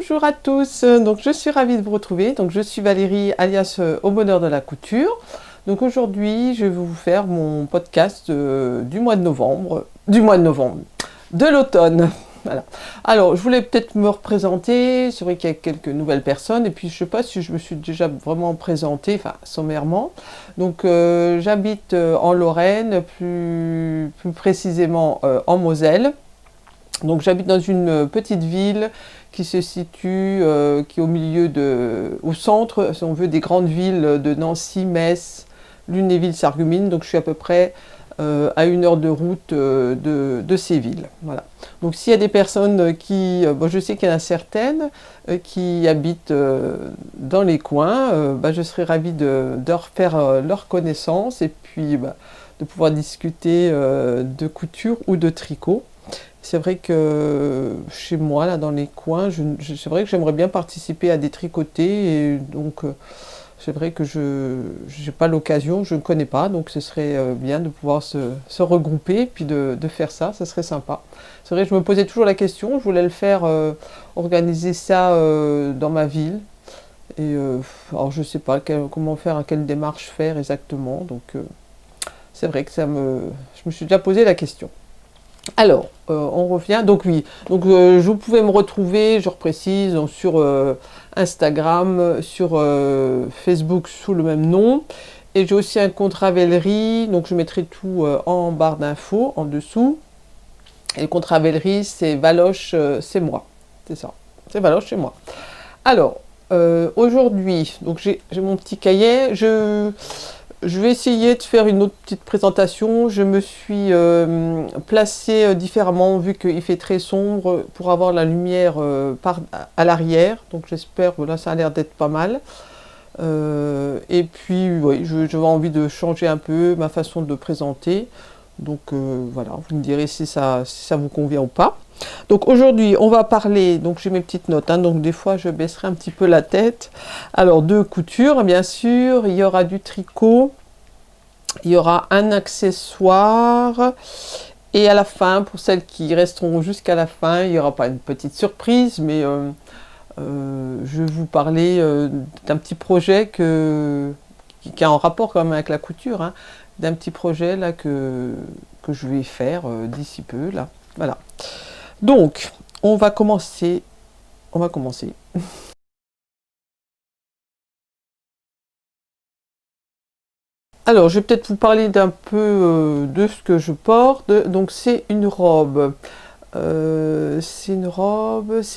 Bonjour à tous, donc je suis ravie de vous retrouver. Donc je suis Valérie alias Au Bonheur de la Couture. Donc aujourd'hui je vais vous faire mon podcast du mois de novembre, de l'automne. Voilà. Alors je voulais peut-être me représenter, c'est vrai qu'il y a quelques nouvelles personnes et puis je sais pas si je me suis déjà vraiment présentée, enfin sommairement. Donc j'habite en Lorraine, plus précisément en Moselle. Donc j'habite dans une petite ville qui se situe, qui est au centre, si on veut, des grandes villes de Nancy, Metz, Lunéville, Sarreguemines. Donc je suis à peu près à 1 heure de route de ces villes. Voilà. Donc s'il y a des personnes qui, bon, je sais qu'il y en a certaines qui habitent dans les coins, je serais ravie de refaire leur connaissance et puis de pouvoir discuter de couture ou de tricot. C'est vrai que chez moi, là, dans les coins, c'est vrai que j'aimerais bien participer à des tricotés. Et donc, c'est vrai que je n'ai pas l'occasion, je ne connais pas. Donc, ce serait bien de pouvoir se regrouper et puis de faire ça. Ça serait sympa. C'est vrai que je me posais toujours la question. Je voulais le faire, organiser ça dans ma ville. Et alors, je ne sais pas comment faire, quelle démarche faire exactement. Donc, c'est vrai que je me suis déjà posé la question. Alors, on revient. Donc oui, donc vous pouvez me retrouver, je reprécise, donc, sur Instagram, sur Facebook sous le même nom. Et j'ai aussi un compte Ravelry, donc je mettrai tout en barre d'infos, en dessous. Et le compte Ravelry, c'est Valoche, c'est moi. C'est ça, c'est Valoche, c'est moi. Alors, aujourd'hui, donc j'ai mon petit cahier, je vais essayer de faire une autre petite présentation. Je me suis placée différemment vu qu'il fait très sombre pour avoir la lumière à l'arrière. Donc j'espère, voilà, ça a l'air d'être pas mal. Et puis, oui, j'avais envie de changer un peu ma façon de présenter. Donc voilà, vous me direz si ça vous convient ou pas. Donc aujourd'hui, on va parler, donc j'ai mes petites notes, hein, donc des fois je baisserai un petit peu la tête. Alors de couture, bien sûr, il y aura du tricot, il y aura un accessoire, et à la fin, pour celles qui resteront jusqu'à la fin, il n'y aura pas une petite surprise, mais je vais vous parler d'un petit projet qui a un rapport quand même avec la couture, hein, d'un petit projet là que je vais faire d'ici peu, là, voilà. Donc, on va commencer. Alors, je vais peut-être vous parler d'un peu de ce que je porte. Donc, c'est une robe. C'est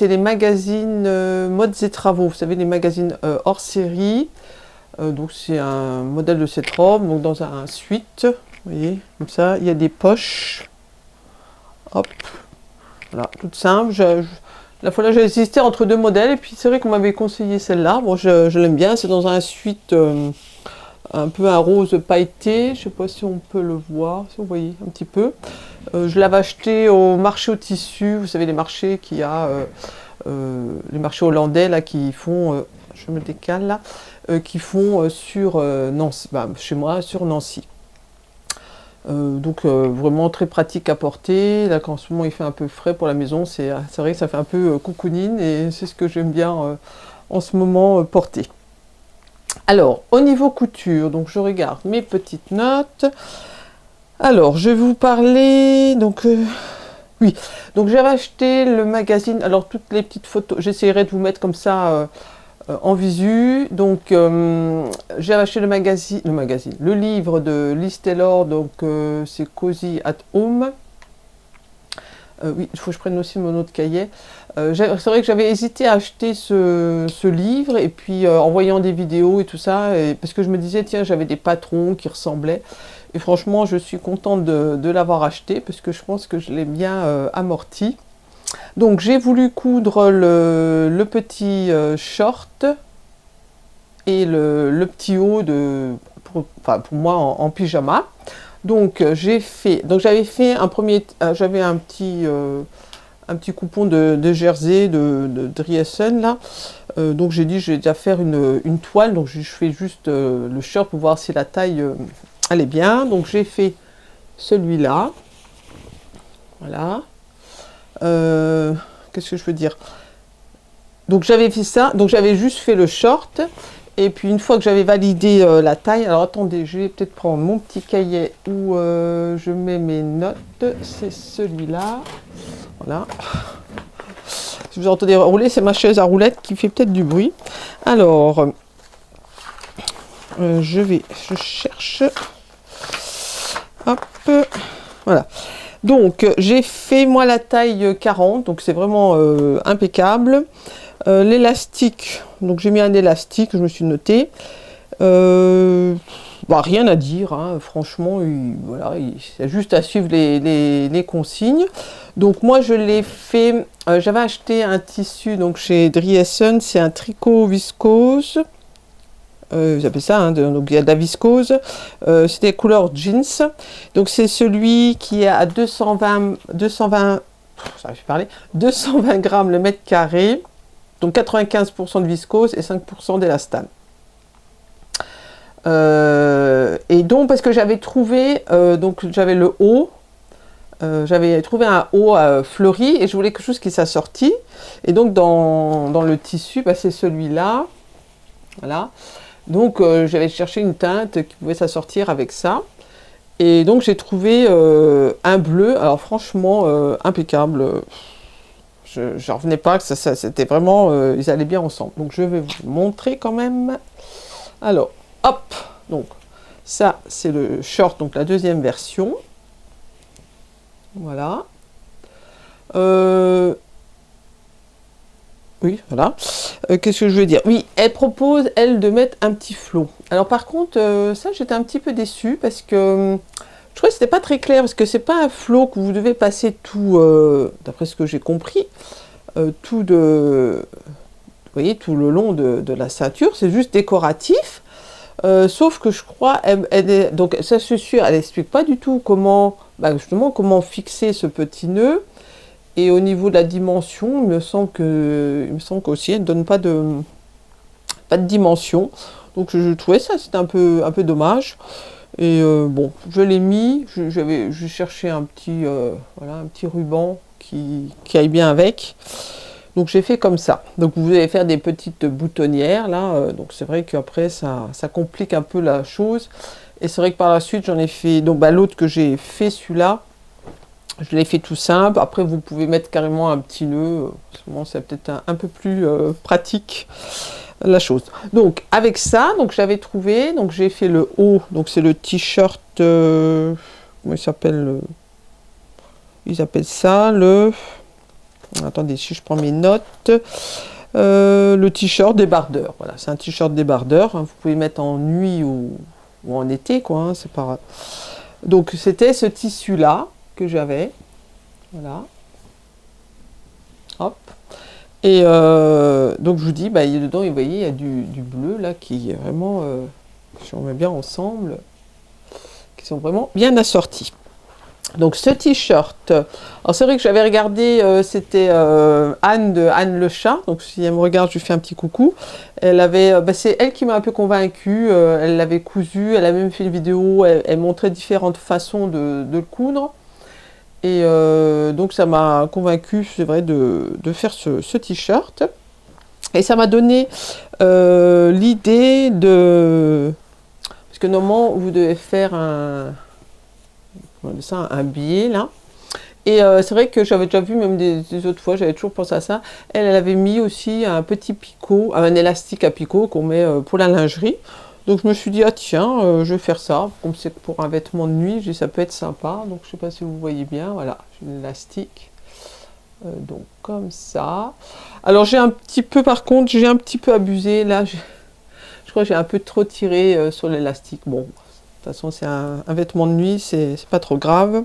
les magazines Modes et Travaux. Vous savez, les magazines hors série. Donc, c'est un modèle de cette robe. Donc, dans un suite. Vous voyez, comme ça. Il y a des poches. Hop. Voilà, toute simple. La fois là, j'ai hésité entre deux modèles. Et puis, c'est vrai qu'on m'avait conseillé celle-là. Bon, je l'aime bien. C'est dans un suite un peu un rose pailleté. Je ne sais pas si on peut le voir. Si vous voyez un petit peu. Je l'avais acheté au marché au tissu. Vous savez, les marchés qu'il y a. Les marchés hollandais, là, qui font... je me décale, là. Qui font sur Nancy. Chez moi, sur Nancy. Donc vraiment très pratique à porter. Là, quand en ce moment il fait un peu frais pour la maison, c'est vrai que ça fait un peu cocooning et c'est ce que j'aime bien en ce moment porter. Alors, au niveau couture, donc je regarde mes petites notes. Alors, je vais vous parler, donc oui, donc j'avais acheté le magazine, alors toutes les petites photos, j'essaierai de vous mettre comme ça en visu. Donc j'ai acheté le livre de Liz Taylor, donc c'est Cozy at Home. Oui, il faut que je prenne aussi mon autre cahier. C'est vrai que j'avais hésité à acheter ce livre et puis en voyant des vidéos et tout ça, parce que je me disais tiens, j'avais des patrons qui ressemblaient et franchement je suis contente de l'avoir acheté parce que je pense que je l'ai bien amorti. Donc j'ai voulu coudre le petit short et le petit haut pour moi en pyjama. Donc j'avais fait j'avais un petit coupon de jersey de Driessen là. Donc j'ai dit je vais déjà faire une toile, donc je fais juste le short pour voir si la taille elle est bien. Donc j'ai fait celui-là. Voilà. Qu'est-ce que je veux dire? Donc j'avais fait ça, donc j'avais juste fait le short. Et puis une fois que j'avais validé la taille, alors attendez, je vais peut-être prendre mon petit cahier où je mets mes notes. C'est celui-là. Voilà. Si vous entendez rouler, c'est ma chaise à roulettes qui fait peut-être du bruit. Alors, je cherche. Hop, voilà. Donc, j'ai fait moi la taille 40, donc c'est vraiment impeccable. L'élastique, donc j'ai mis un élastique, je me suis noté. Rien à dire, hein, franchement, voilà, il y a juste à suivre les consignes. Donc moi je l'ai fait, j'avais acheté un tissu donc chez Driessen, c'est un tricot viscose. Vous appelez ça, hein, donc il y a de la viscose, c'était couleur jeans, donc c'est celui qui est à 220 grammes le mètre carré, donc 95% de viscose et 5% d'élastane. Et donc parce que j'avais trouvé, donc j'avais le haut, j'avais trouvé un haut fleuri et je voulais quelque chose qui s'assortit, et donc dans le tissu, bah, c'est celui-là, voilà. Donc j'avais cherché une teinte qui pouvait s'assortir avec ça. Et donc j'ai trouvé un bleu, alors franchement impeccable. Je n'en revenais pas, que ça c'était vraiment, ils allaient bien ensemble. Donc je vais vous montrer quand même. Alors, hop, donc ça c'est le short, donc la deuxième version. Voilà. Oui, voilà. Qu'est-ce que je veux dire? Oui, elle propose, elle, de mettre un petit flot. Alors par contre, ça, j'étais un petit peu déçue parce que je trouvais que c'était pas très clair, parce que c'est pas un flot que vous devez passer tout, d'après ce que j'ai compris, tout de, vous voyez, tout le long de la ceinture, c'est juste décoratif. Sauf que je crois, donc ça c'est sûr, elle explique pas du tout comment, justement, comment fixer ce petit nœud. Et au niveau de la dimension, il me semble qu'aussi elle ne donne pas de dimension. Donc je trouvais ça, c'était un peu dommage. Et bon, je l'ai mis, j'ai cherché un petit, voilà, un petit ruban qui aille bien avec. Donc j'ai fait comme ça. Donc vous allez faire des petites boutonnières là. Donc c'est vrai qu'après ça complique un peu la chose. Et c'est vrai que par la suite j'en ai fait, donc l'autre que j'ai fait, celui-là, je l'ai fait tout simple. Après, vous pouvez mettre carrément un petit nœud. C'est peut-être un peu plus pratique, la chose. Donc, avec ça, donc j'avais trouvé, donc j'ai fait le haut. Donc, c'est le t-shirt, comment il s'appelle? Ils appellent ça le... Attendez, si je prends mes notes. Le t-shirt débardeur. Voilà, c'est un t-shirt débardeur. Hein, vous pouvez mettre en nuit ou en été, quoi. Hein, c'est pas... Donc, c'était ce tissu-là que j'avais, voilà, hop, et donc je vous dis, il y a dedans, vous voyez, il y a du bleu là qui est vraiment, si on met bien ensemble, qui sont vraiment bien assortis. Donc ce t-shirt, alors c'est vrai que j'avais regardé, c'était Anne de Anne le chat, donc si elle me regarde, je lui fais un petit coucou. Elle avait, c'est elle qui m'a un peu convaincue, elle l'avait cousu, elle a même fait une vidéo, elle montrait différentes façons de le coudre. Et donc ça m'a convaincu, c'est vrai, de faire ce t-shirt. Et ça m'a donné l'idée de... Parce que normalement, vous devez faire un billet, là. Et c'est vrai que j'avais déjà vu, même des autres fois, j'avais toujours pensé à ça. Elle avait mis aussi un petit picot, un élastique à picot qu'on met pour la lingerie. Donc je me suis dit, ah tiens, je vais faire ça, comme c'est pour un vêtement de nuit, j'ai dit, ça peut être sympa. Donc je ne sais pas si vous voyez bien, voilà, j'ai l'élastique. Donc comme ça. Alors j'ai un petit peu, par contre, j'ai un petit peu abusé, là, je crois que j'ai un peu trop tiré sur l'élastique. Bon, de toute façon c'est un vêtement de nuit, c'est pas trop grave.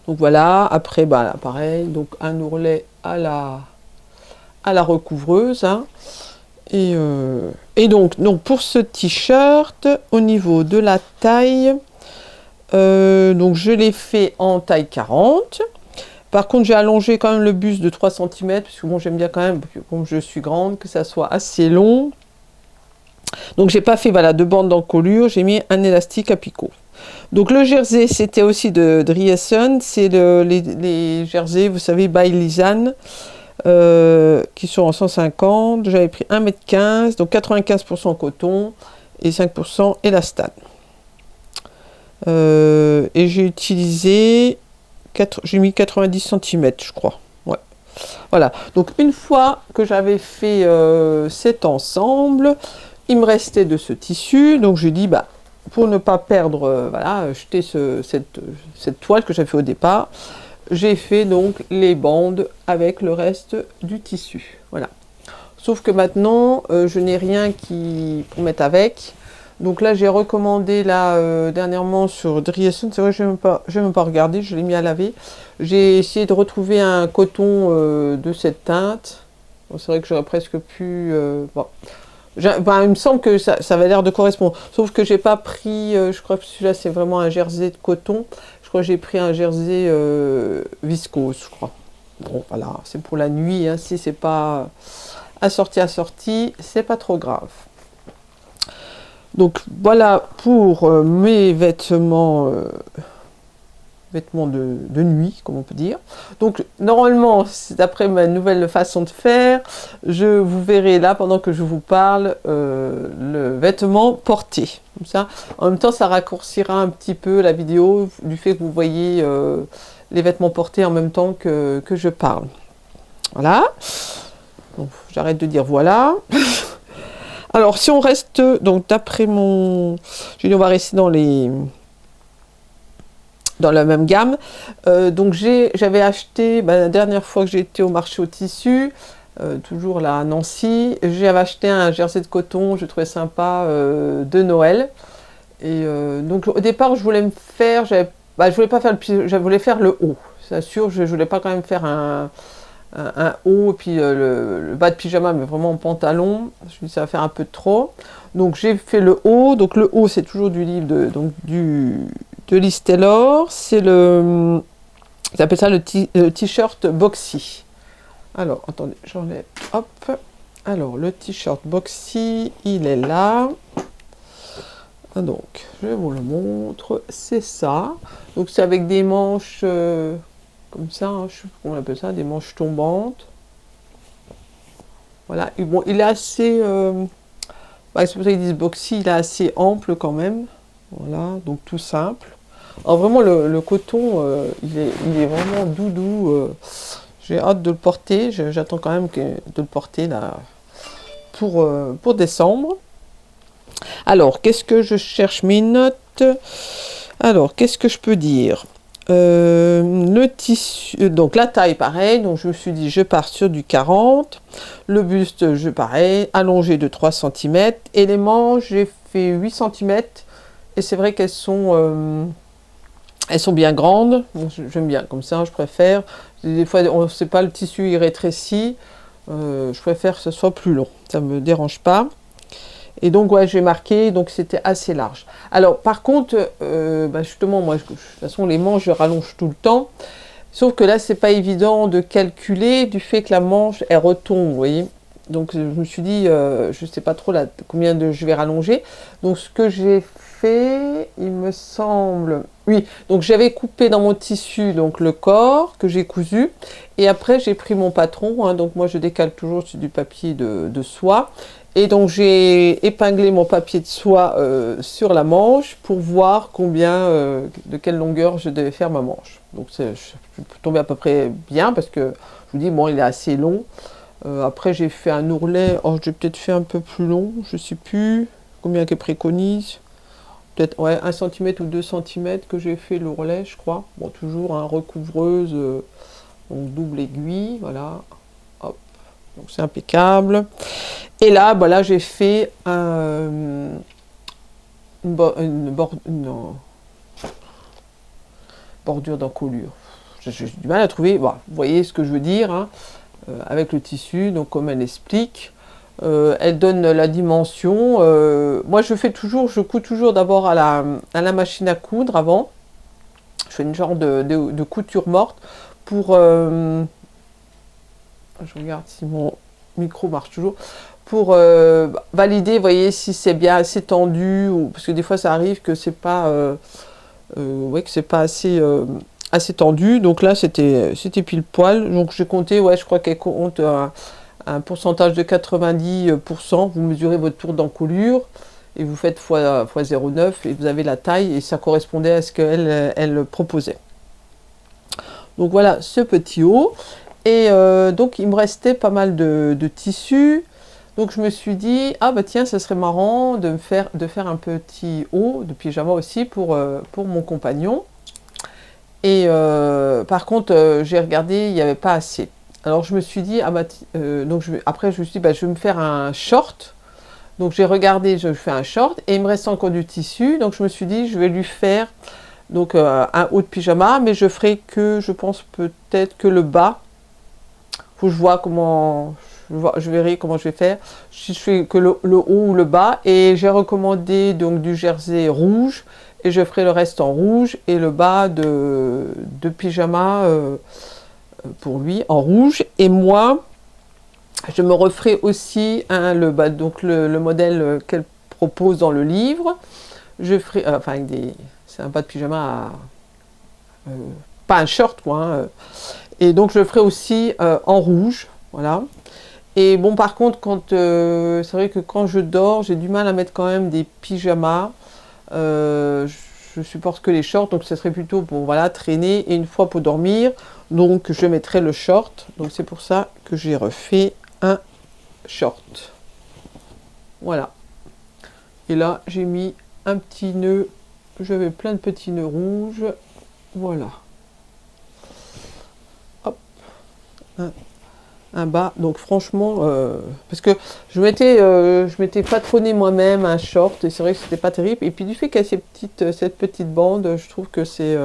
Donc voilà, après, là, pareil, donc un ourlet à la recouvreuse, hein. Et donc pour ce t-shirt, au niveau de la taille, donc je l'ai fait en taille 40. Par contre, j'ai allongé quand même le buste de 3 cm, parce que bon, j'aime bien quand même, comme je suis grande, que ça soit assez long. Donc j'ai pas fait de bande d'encolure, j'ai mis un élastique à picot. Donc le jersey, c'était aussi de Driessen, c'est les jerseys, vous savez, by Lisanne. qui sont en 150. J'avais pris 1,15 m, donc 95% coton et 5% élastane. Et j'ai utilisé, j'ai mis 90 cm, je crois. Ouais. Voilà. Donc une fois que j'avais fait cet ensemble, il me restait de ce tissu. Donc j'ai dit, bah, pour ne pas perdre, voilà, jeter cette toile que j'avais fait au départ, j'ai fait donc les bandes avec le reste du tissu. Voilà. Sauf que maintenant, je n'ai rien pour mettre avec. Donc là, j'ai recommandé là dernièrement sur Driessen. C'est vrai, je n'ai même pas regardé, je l'ai mis à laver. J'ai essayé de retrouver un coton de cette teinte. Bon, c'est vrai que j'aurais presque pu... bon. Ben, il me semble que ça avait l'air de correspondre. Sauf que j'ai pas pris... je crois que celui-là, c'est vraiment un jersey de coton. Je crois que j'ai pris un jersey viscose, je crois. Bon, voilà, c'est pour la nuit. Hein, si c'est pas assorti, c'est pas trop grave. Donc voilà pour mes vêtements, de nuit, comme on peut dire. Donc normalement, d'après ma nouvelle façon de faire, je vous verrai là, pendant que je vous parle, le vêtement porté. Comme ça. En même temps, ça raccourcira un petit peu la vidéo du fait que vous voyez les vêtements portés en même temps que je parle. Voilà. Donc j'arrête de dire voilà. Alors, si on reste, donc d'après j'ai dit on va rester dans la même gamme. Donc j'avais acheté, la dernière fois que j'ai été au marché au tissu, toujours là à Nancy, j'avais acheté un jersey de coton, je trouvais sympa, de Noël. Et donc au départ, je voulais je voulais pas faire je voulais faire le haut. C'est sûr, je voulais pas quand même faire un haut et puis le bas de pyjama, mais vraiment en pantalon. Je me dis ça va faire un peu trop. Donc j'ai fait le haut. Donc le haut, c'est toujours du livre de Liz Taylor. C'est ils appellent ça le t-shirt boxy. Alors attendez, j'enlève. Hop. Alors le t-shirt boxy, il est là. Donc je vous le montre. C'est ça. Donc c'est avec des manches. Comme ça, hein, je sais pas comment on appelle ça, des manches tombantes. Voilà, et bon, il est assez... c'est pour ça qu'ils disent boxy, il est assez ample quand même. Voilà, donc tout simple. Alors vraiment, le coton, il est vraiment doudou. J'ai hâte de le porter, j'attends quand même de le porter là pour décembre. Alors, qu'est-ce que je cherche mes notes? Alors, qu'est-ce que je peux dire? Le tissu, donc la taille pareil, donc je me suis dit je pars sur du 40, le buste je pareil, allongé de 3 cm, et les manches j'ai fait 8 cm, et c'est vrai qu'elles sont bien grandes, j'aime bien comme ça, je préfère, des fois on ne sait pas, le tissu il rétrécit, je préfère que ce soit plus long, ça me dérange pas. Et donc, ouais, j'ai marqué, donc c'était assez large. Alors, par contre, justement, moi, de toute façon, les manches, je rallonge tout le temps. Sauf que là, c'est pas évident de calculer du fait que la manche, elle retombe, vous voyez. Donc, je me suis dit, je sais pas trop combien je vais rallonger. Donc, ce que j'ai fait, il me semble... Oui, donc j'avais coupé dans mon tissu donc le corps que j'ai cousu. Et après, j'ai pris mon patron. Hein, donc, moi, je décale toujours sur du papier de soie. Et donc j'ai épinglé mon papier de soie sur la manche pour voir de quelle longueur je devais faire ma manche. Donc je suis tombée à peu près bien parce que je vous dis, bon, il est assez long. Après j'ai fait un ourlet, j'ai peut-être fait un peu plus long, je ne sais plus combien qu'elle préconise. Peut-être 1 cm ou 2 cm que j'ai fait l'ourlet, je crois. Bon, toujours recouvreuse, donc double aiguille, voilà. Hop, donc c'est impeccable. Et là, là j'ai fait une bordure d'encolure. J'ai du mal à trouver. Bon, vous voyez ce que je veux dire, hein, avec le tissu, donc comme elle explique. Elle donne la dimension. Moi, je couds toujours d'abord à la machine à coudre avant. Je fais une genre de couture morte pour... je regarde si mon micro marche toujours. Pour valider, vous voyez, si c'est bien assez tendu, parce que des fois ça arrive que c'est pas, que c'est pas assez assez tendu. Donc là, c'était pile poil. Donc j'ai compté, ouais, je crois qu'elle compte un pourcentage de 90%. Vous mesurez votre tour d'encolure et vous faites fois 0,9 et vous avez la taille et ça correspondait à ce qu'elle elle proposait. Donc voilà ce petit haut. Et donc il me restait pas mal de tissu. Donc je me suis dit, ah bah tiens, ça serait marrant de faire un petit haut de pyjama aussi pour mon compagnon. Et par contre, j'ai regardé, il n'y avait pas assez. Alors je me suis dit, ah bah, donc après je me suis dit, bah, je vais me faire un short. Donc j'ai regardé, je fais un short et il me reste encore du tissu. Donc je me suis dit, je vais lui faire donc, un haut de pyjama, mais je ferai que, je pense peut-être que le bas. Faut que je vois comment, je verrai comment je vais faire. Si je fais que le haut ou le bas. Et j'ai recommandé donc du jersey rouge. Et je ferai le reste en rouge. Et le bas de pyjama pour lui en rouge. Et moi, je me referai aussi le bas, donc le modèle qu'elle propose dans le livre. Je ferai, enfin avec c'est un bas de pyjama, pas un short quoi. Hein, et donc je le ferai aussi en rouge, voilà. Et bon par contre, c'est vrai que quand je dors, j'ai du mal à mettre quand même des pyjamas. Je supporte que les shorts, donc ce serait plutôt pour voilà traîner et une fois pour dormir. Donc je mettrai le short. Donc c'est pour ça que j'ai refait un short. Voilà. Et là j'ai mis un petit nœud. J'avais plein de petits nœuds rouges. Voilà. Un bas, donc franchement parce que je m'étais patronné moi-même un short et c'est vrai que c'était pas terrible et puis du fait qu'il y a cette petite bande, je trouve que c'est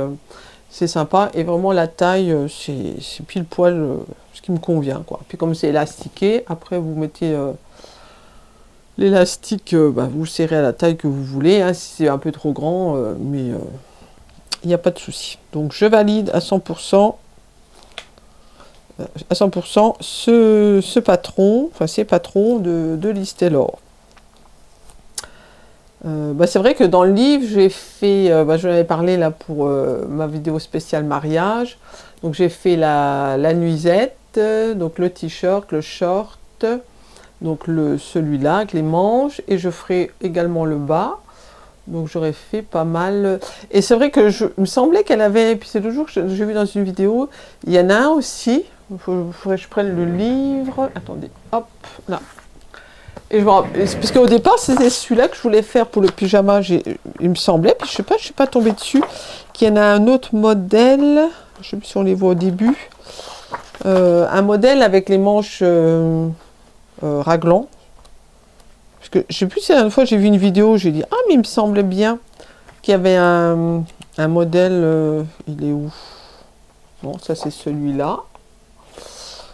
sympa et vraiment la taille c'est pile poil ce qui me convient quoi. Puis comme c'est élastiqué, après vous mettez l'élastique, vous serrez à la taille que vous voulez, hein, si c'est un peu trop grand, mais il n'y a pas de souci. Donc je valide à 100%. Ce patron, enfin ces patrons de Liz Taylor. C'est vrai que dans le livre, j'ai fait, je l'avais parlé là pour ma vidéo spéciale mariage. Donc j'ai fait la nuisette, donc le t-shirt, le short, donc celui-là avec les manches, et je ferai également le bas. Donc j'aurais fait pas mal. Et c'est vrai que il me semblait qu'elle avait, puis c'est le jour que j'ai vu dans une vidéo, il y en a un aussi. Il faudrait que je prenne le livre. Attendez, hop, là. Et je me rappelle, parce qu'au départ, c'était celui-là que je voulais faire pour le pyjama, il me semblait, puis je suis pas tombée dessus, qu'il y en a un autre modèle, je sais plus si on les voit au début, un modèle avec les manches raglant. Parce que je sais plus si la dernière fois j'ai vu une vidéo, j'ai dit, ah mais il me semblait bien qu'il y avait un modèle, il est où? Bon, ça c'est celui-là.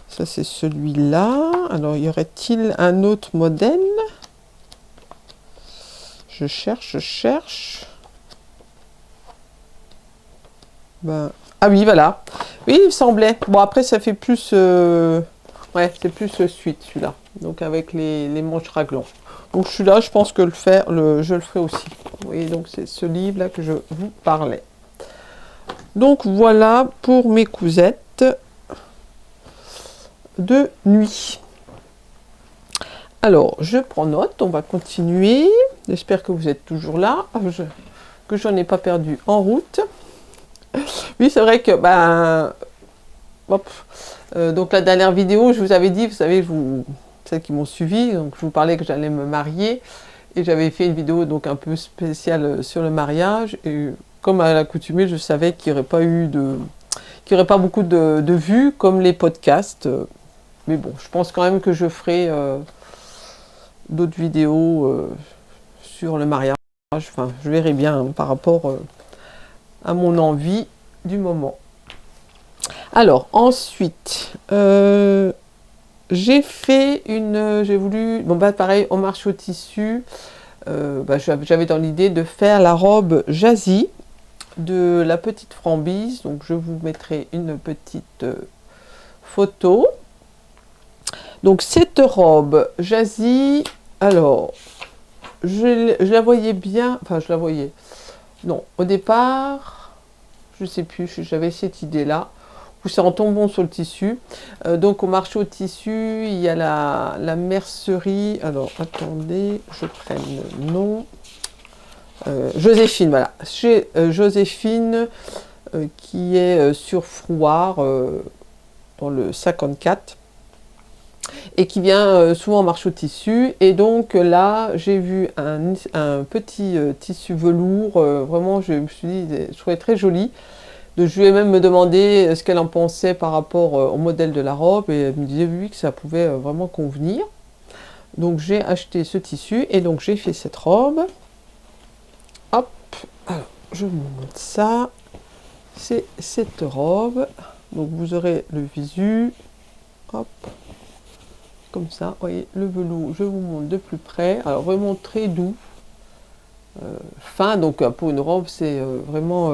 Ça, c'est celui-là. Alors, y aurait-il un autre modèle? Je cherche. Ah oui, voilà. Oui, il me semblait. Bon, après, ça fait plus... Ouais, c'est plus suite, celui-là. Donc, avec les manches raglant. Donc, celui-là, je pense que je le ferai aussi. Vous voyez, donc, c'est ce livre-là que je vous parlais. Donc, voilà pour mes cousettes de nuit. Alors, je prends note, on va continuer. J'espère que vous êtes toujours là, que je n'en ai pas perdu en route. Oui, c'est vrai que, donc la dernière vidéo, je vous avais dit, vous savez, celles qui m'ont suivi, donc je vous parlais que j'allais me marier, et j'avais fait une vidéo donc un peu spéciale sur le mariage, et comme à l'accoutumée, je savais qu'il n'y aurait pas beaucoup de vues, comme les podcasts. Mais bon, je pense quand même que je ferai d'autres vidéos sur le mariage. Enfin, je verrai bien par rapport à mon envie du moment. Alors, ensuite, j'ai voulu, pareil, on marche au tissu. J'avais dans l'idée de faire la robe Jazzy de la petite Frambise. Donc, je vous mettrai une petite photo. Donc cette robe Jazzy, alors je la voyais bien, enfin je la voyais, non, au départ je sais plus, j'avais cette idée-là. Ou c'est en tombant sur le tissu. Donc au marché au tissu, il y a la mercerie. Alors attendez, je prenne le nom. Joséphine, voilà. Chez Joséphine, qui est sur Frouard, dans le 54. Et qui vient souvent en marché au tissu. Et donc là, j'ai vu un petit tissu velours. Vraiment, je me suis dit, je trouvais très joli. Donc, je lui ai même me demandé ce qu'elle en pensait par rapport au modèle de la robe. Et elle me disait, oui, que ça pouvait vraiment convenir. Donc, j'ai acheté ce tissu. Et donc, j'ai fait cette robe. Hop. Alors, je vous montre ça. C'est cette robe. Donc, vous aurez le visu. Hop. Comme ça, vous voyez, le velours, je vous montre de plus près. Alors vraiment très doux, fin, donc pour une robe, c'est vraiment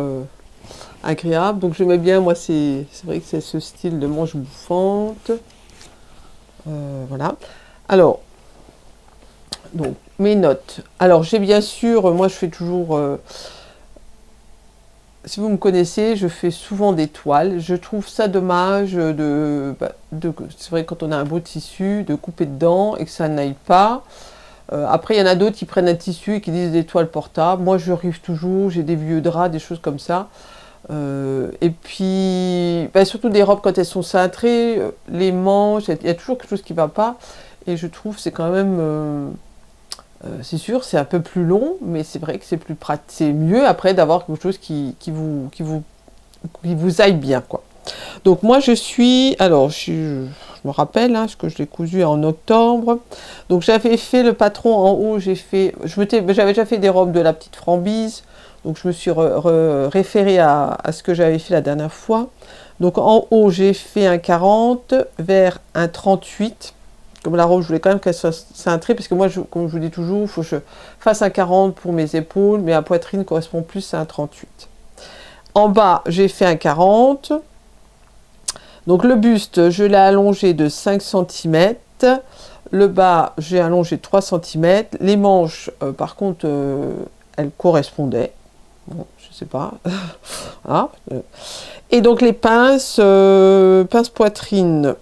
agréable. Donc j'aimais bien, moi, c'est vrai que c'est ce style de manche bouffante. Voilà. Alors, donc, mes notes. Alors, j'ai bien sûr, moi, je fais toujours... si vous me connaissez, je fais souvent des toiles. Je trouve ça dommage c'est vrai quand on a un beau tissu, de couper dedans et que ça n'aille pas. Après, il y en a d'autres qui prennent un tissu et qui disent des toiles portables. Moi, je rive toujours, j'ai des vieux draps, des choses comme ça. Et puis, surtout des robes quand elles sont cintrées, les manches, il y a toujours quelque chose qui ne va pas. Et je trouve que c'est quand même... c'est sûr, c'est un peu plus long, mais c'est vrai que c'est plus pratique. C'est mieux après d'avoir quelque chose qui vous aille bien, quoi. Donc moi je suis, alors je me rappelle, hein, ce que je l'ai cousu en octobre. Donc j'avais fait le patron en haut, j'avais déjà fait des robes de la petite Frambise. Donc je me suis référée à ce que j'avais fait la dernière fois. Donc en haut j'ai fait un 40 vers un 38. Comme la robe, je voulais quand même qu'elle soit cintrée, parce que moi, comme je vous dis toujours, il faut que je fasse un 40 pour mes épaules, mais la poitrine correspond plus à un 38. En bas, j'ai fait un 40. Donc le buste, je l'ai allongé de 5 cm. Le bas, j'ai allongé de 3 cm. Les manches, par contre, elles correspondaient. Bon, je sais pas. Voilà. Et donc les pinces, pinces poitrine.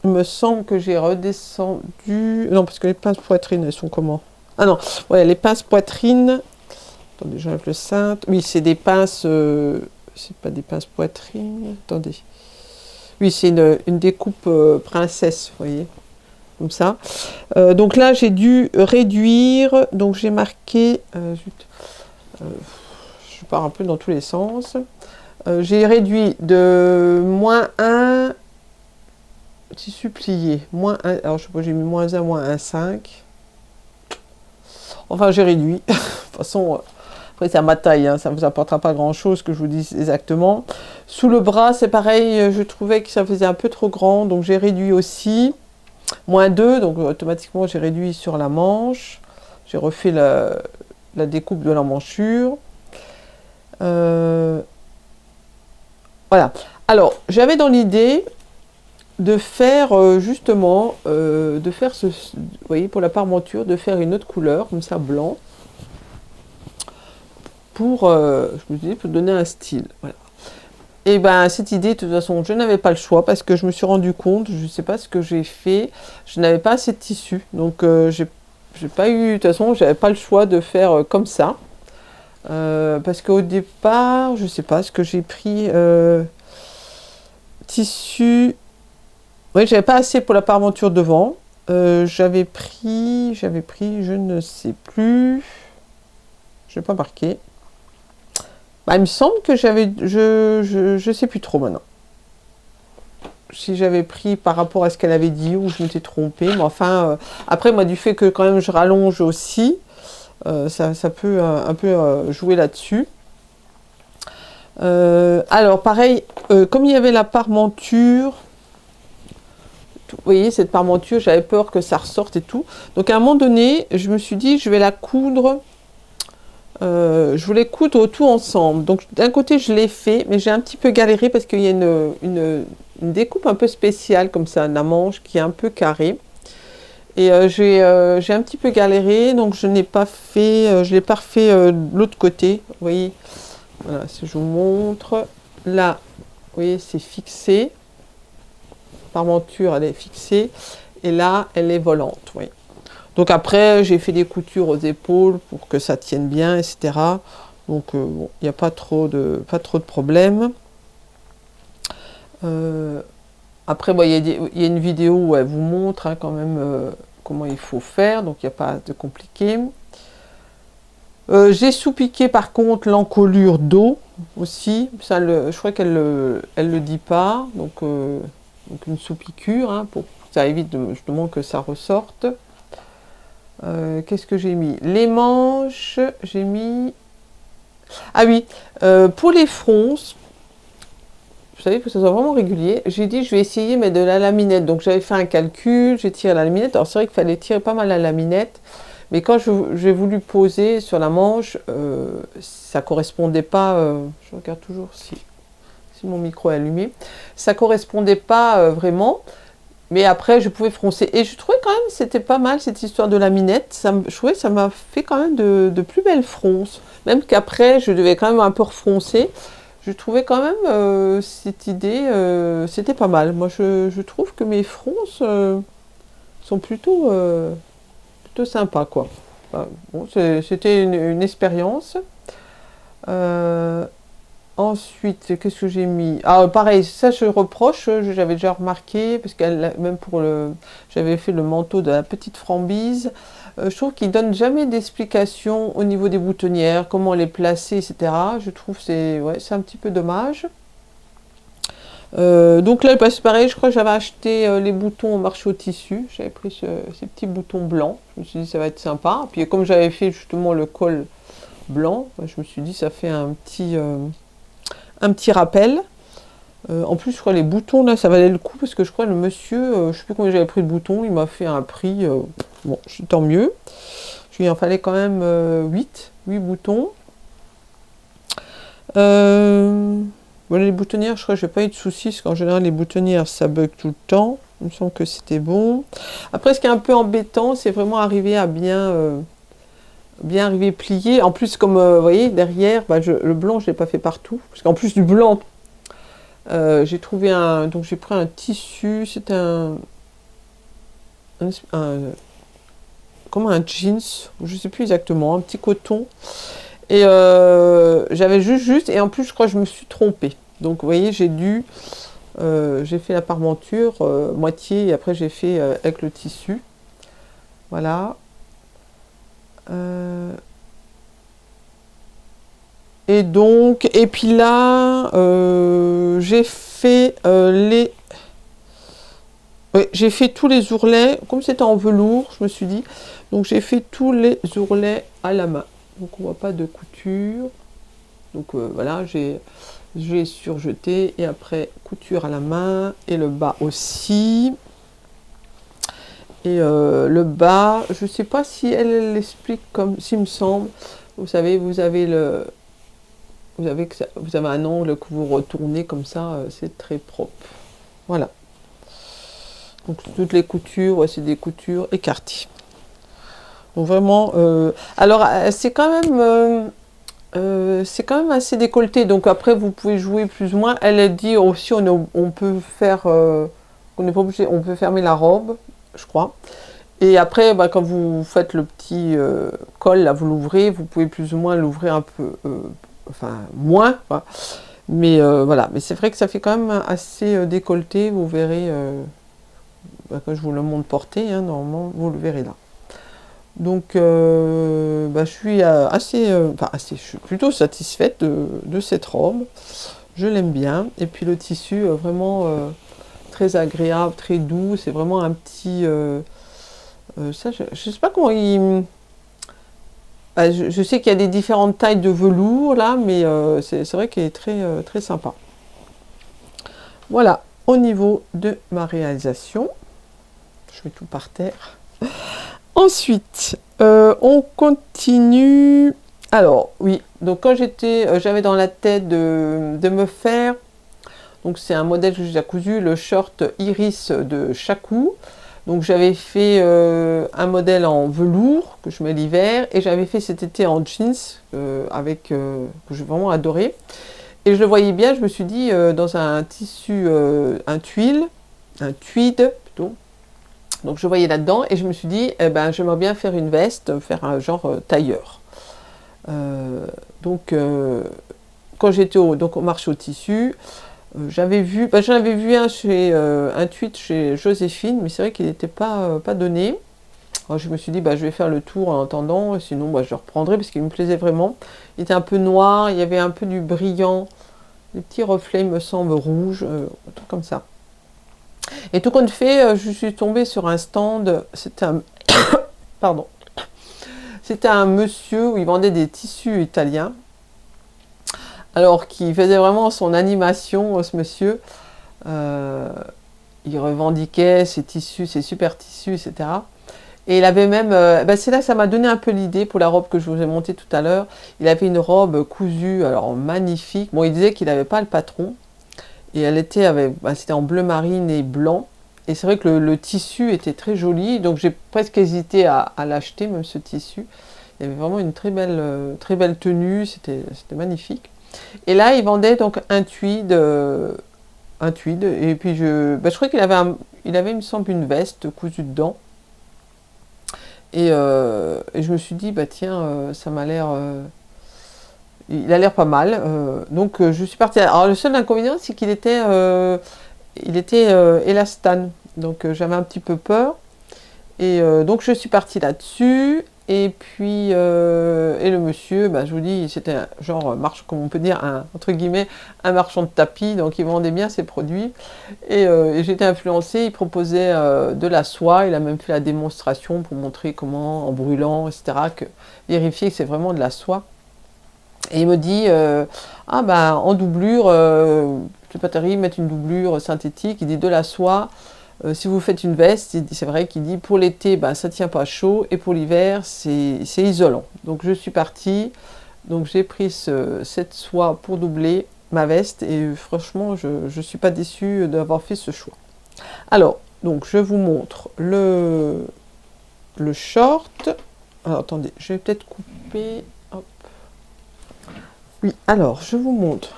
Il me semble que j'ai redescendu... Non, parce que les pinces poitrine, elles sont comment? Ah non, ouais, les pinces poitrine... Attendez, j'enlève le cintre. Oui, c'est des pinces... C'est pas des pinces poitrine. Attendez. Oui, c'est une découpe princesse, vous voyez. Comme ça. Donc là, j'ai dû réduire. Donc j'ai marqué... je pars un peu dans tous les sens. J'ai réduit de -1... tissu plié, -1, alors je sais pas, j'ai mis -1, -1,5. Enfin, j'ai réduit. De toute façon, après, c'est à ma taille, hein, ça ne vous apportera pas grand-chose que je vous dise exactement. Sous le bras, c'est pareil, je trouvais que ça faisait un peu trop grand, donc j'ai réduit aussi. -2, donc automatiquement, j'ai réduit sur la manche. J'ai refait la découpe de l'emmanchure. Voilà. Alors, j'avais dans l'idée de faire justement, vous voyez, pour la parmenture, de faire une autre couleur, comme ça, blanc, pour, je me dis, pour donner un style, voilà. Et ben cette idée, de toute façon, je n'avais pas le choix, parce que je me suis rendu compte, je ne sais pas ce que j'ai fait, je n'avais pas assez de tissu, donc j'ai pas eu, de toute façon, j'avais pas le choix de faire comme ça, parce qu'au départ, je sais pas ce que j'ai pris, tissu... Oui, j'avais pas assez pour la parmenture devant. J'avais pris, je ne sais plus. Je n'ai pas marqué. Bah, il me semble que j'avais, je sais plus trop maintenant. Si j'avais pris par rapport à ce qu'elle avait dit ou je m'étais trompée. Mais enfin, après, moi, du fait que quand même je rallonge aussi, ça peut un peu jouer là-dessus. Alors, pareil, comme il y avait la parmenture... Vous voyez, cette parmenture, j'avais peur que ça ressorte et tout. Donc, à un moment donné, je me suis dit, je vais la coudre. Je voulais coudre tout ensemble. Donc, d'un côté, je l'ai fait, mais j'ai un petit peu galéré parce qu'il y a une découpe un peu spéciale, comme ça, la manche qui est un peu carrée. Et j'ai un petit peu galéré, donc je n'ai pas fait, je l'ai pas refait de l'autre côté. Vous voyez, Voilà, si je vous montre, là, vous voyez, c'est fixé. Parmenture, elle est fixée. Et là, elle est volante, oui. Donc après, j'ai fait des coutures aux épaules pour que ça tienne bien, etc. Donc, bon, il n'y a pas trop de problème. Après, bon, il y a une vidéo où elle vous montre hein, quand même comment il faut faire. Donc, il n'y a pas de compliqué. J'ai sous-piqué par contre l'encolure d'eau aussi. Ça, je crois qu'elle le dit pas. Donc une sous-piqûre hein, pour ça évite justement que ça ressorte. Qu'est-ce que j'ai mis? Les manches, j'ai mis... Ah oui, pour les fronces, vous savez que ça soit vraiment régulier, j'ai dit je vais essayer mais de la laminette. Donc j'avais fait un calcul, j'ai tiré la laminette. Alors c'est vrai qu'il fallait tirer pas mal la laminette. Mais quand j'ai voulu poser sur la manche, ça correspondait pas, je regarde toujours si mon micro est allumé, ça correspondait pas vraiment, mais après je pouvais froncer. Et je trouvais quand même c'était pas mal cette histoire de laminette, je trouvais que ça m'a fait quand même de plus belles fronces, même qu'après je devais quand même un peu refroncer, je trouvais quand même cette idée, c'était pas mal. Moi je trouve que mes fronces sont plutôt sympa quoi. Enfin, bon, c'était une expérience. Ensuite, qu'est-ce que j'ai mis? Ah, pareil, ça je reproche, j'avais déjà remarqué, parce que même pour j'avais fait le manteau de la petite Frambise, je trouve qu'il donne jamais d'explication au niveau des boutonnières, comment les placer, etc. Je trouve que c'est un petit peu dommage. Donc là, c'est pareil, je crois que j'avais acheté les boutons au marché au tissu. J'avais pris ces petits boutons blancs. Je me suis dit, ça va être sympa. Puis comme j'avais fait justement le col blanc, je me suis dit, ça fait un petit rappel. En plus, je crois les boutons, là, ça valait le coup parce que je crois le monsieur, je sais plus combien j'avais pris de boutons, il m'a fait un prix, bon, tant mieux. Il en fallait quand même 8 boutons. Voilà, les boutonnières, je crois que j'ai pas eu de soucis, parce qu'en général, les boutonnières, ça bug tout le temps. Il me semble que c'était bon. Après, ce qui est un peu embêtant, c'est vraiment arriver à bien arriver plié. En plus, comme vous voyez, derrière, le blanc, je l'ai pas fait partout. Parce qu'en plus du blanc, j'ai trouvé donc j'ai pris un tissu, c'était comme un jeans, je sais plus exactement, un petit coton. Et j'avais juste, et en plus, je crois que je me suis trompée. Donc, vous voyez, j'ai fait la parmenture, moitié, et après j'ai fait avec le tissu. Voilà. Et donc, et puis là, j'ai fait j'ai fait tous les ourlets, comme c'était en velours, je me suis dit, donc j'ai fait tous les ourlets à la main. Donc on voit pas de couture. Donc voilà, j'ai surjeté et après couture à la main et le bas aussi. Et le bas, je sais pas si elle l'explique comme s'il me semble. Vous savez, vous avez un angle que vous retournez comme ça, c'est très propre. Voilà. Donc toutes les coutures, ouais, c'est des coutures écartées. Donc vraiment, alors c'est quand même assez décolleté. Donc après vous pouvez jouer plus ou moins. Elle dit aussi on peut faire, on n'est pas obligé, on peut fermer la robe, je crois. Et après, quand vous faites le petit col, là vous l'ouvrez, vous pouvez plus ou moins l'ouvrir un peu, enfin moins. Quoi. Mais voilà, mais c'est vrai que ça fait quand même assez décolleté. Vous verrez quand je vous le montre porté, hein, normalement vous le verrez là. Donc, je suis je suis plutôt satisfaite de cette robe. Je l'aime bien. Et puis le tissu, vraiment très agréable, très doux. C'est vraiment un petit... ça, je ne sais pas comment il... je sais qu'il y a des différentes tailles de velours, là, mais c'est vrai qu'il est très, très sympa. Voilà, au niveau de ma réalisation. Je mets tout par terre. Ensuite, on continue. Alors, oui, donc quand j'avais dans la tête de me faire, donc c'est un modèle que j'ai déjà cousu, le short Iris de Chakou. Donc j'avais fait un modèle en velours que je mets l'hiver et j'avais fait cet été en jeans que j'ai vraiment adoré. Et je le voyais bien, je me suis dit dans un tissu, un tweed plutôt. Donc je voyais là-dedans et je me suis dit, eh ben, j'aimerais bien faire une veste, faire un genre tailleur. Donc quand j'étais au marché au tissu, j'en avais vu un un tweed chez Joséphine, mais c'est vrai qu'il n'était pas donné. Alors, je me suis dit, bah, je vais faire le tour en attendant, sinon bah, je le reprendrai parce qu'il me plaisait vraiment. Il était un peu noir, il y avait un peu du brillant, des petits reflets, il me semble, rouge, un truc comme ça. Et tout compte fait, je suis tombée sur un stand, c'était un... Pardon. C'était un monsieur où il vendait des tissus italiens. Alors, qui faisait vraiment son animation, ce monsieur. Il revendiquait ses tissus, ses super tissus, etc. Et il avait même, c'est là que ça m'a donné un peu l'idée pour la robe que je vous ai montée tout à l'heure. Il avait une robe cousue, alors magnifique. Bon, il disait qu'il n'avait pas le patron. Et elle était c'était en bleu marine et blanc. Et c'est vrai que le tissu était très joli. Donc j'ai presque hésité à l'acheter, même ce tissu. Il y avait vraiment une très belle tenue. C'était magnifique. Et là, il vendait donc un tweed. Et puis je crois qu'il avait, il me semble, une veste cousue dedans. Et je me suis dit, bah tiens, ça m'a l'air... il a l'air pas mal. Donc je suis partie. Alors le seul inconvénient, c'est qu'il était, élastane. Donc j'avais un petit peu peur. Et donc je suis partie là-dessus. Et puis, et le monsieur, bah, je vous dis, c'était un genre, comme on peut dire, entre guillemets, un marchand de tapis. Donc il vendait bien ses produits. Et j'étais influencée, il proposait de la soie. Il a même fait la démonstration pour montrer comment, en brûlant, etc., vérifier que c'est vraiment de la soie. Et il me dit, en doublure, c'est pas terrible, mettre une doublure synthétique. Il dit de la soie. Si vous faites une veste, c'est vrai qu'il dit pour l'été, ça ne tient pas chaud. Et pour l'hiver, c'est isolant. Donc je suis partie. Donc j'ai pris cette soie pour doubler ma veste. Et franchement, je ne suis pas déçue d'avoir fait ce choix. Alors, donc je vous montre le short. Alors attendez, je vais peut-être couper... Oui, alors, je vous montre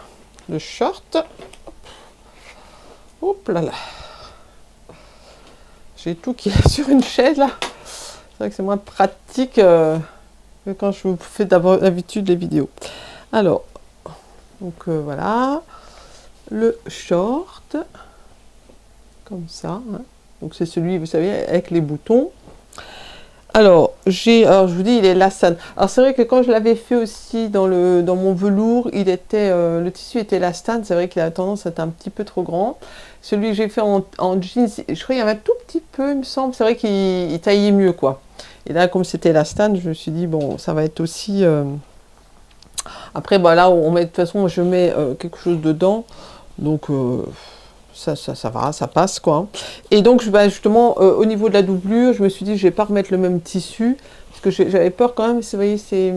le short. Hop là là. J'ai tout qui est sur une chaise là. C'est vrai que c'est moins pratique que quand je vous fais d'habitude les vidéos. Alors, donc voilà. Le short. Comme ça. Hein. Donc c'est celui, vous savez, avec les boutons. Alors, je vous dis, il est élastane. Alors, c'est vrai que quand je l'avais fait aussi dans mon velours, le tissu était élastane. C'est vrai qu'il a tendance à être un petit peu trop grand. Celui que j'ai fait en jeans, je crois qu'il y avait un tout petit peu, il me semble. C'est vrai qu'il taillait mieux, quoi. Et là, comme c'était élastane, je me suis dit, bon, ça va être aussi... Après, là, de toute façon, je mets quelque chose dedans. Donc... ça va, ça passe quoi. Et donc justement au niveau de la doublure, je me suis dit je vais pas remettre le même tissu parce que j'avais peur quand même. Vous voyez, c'est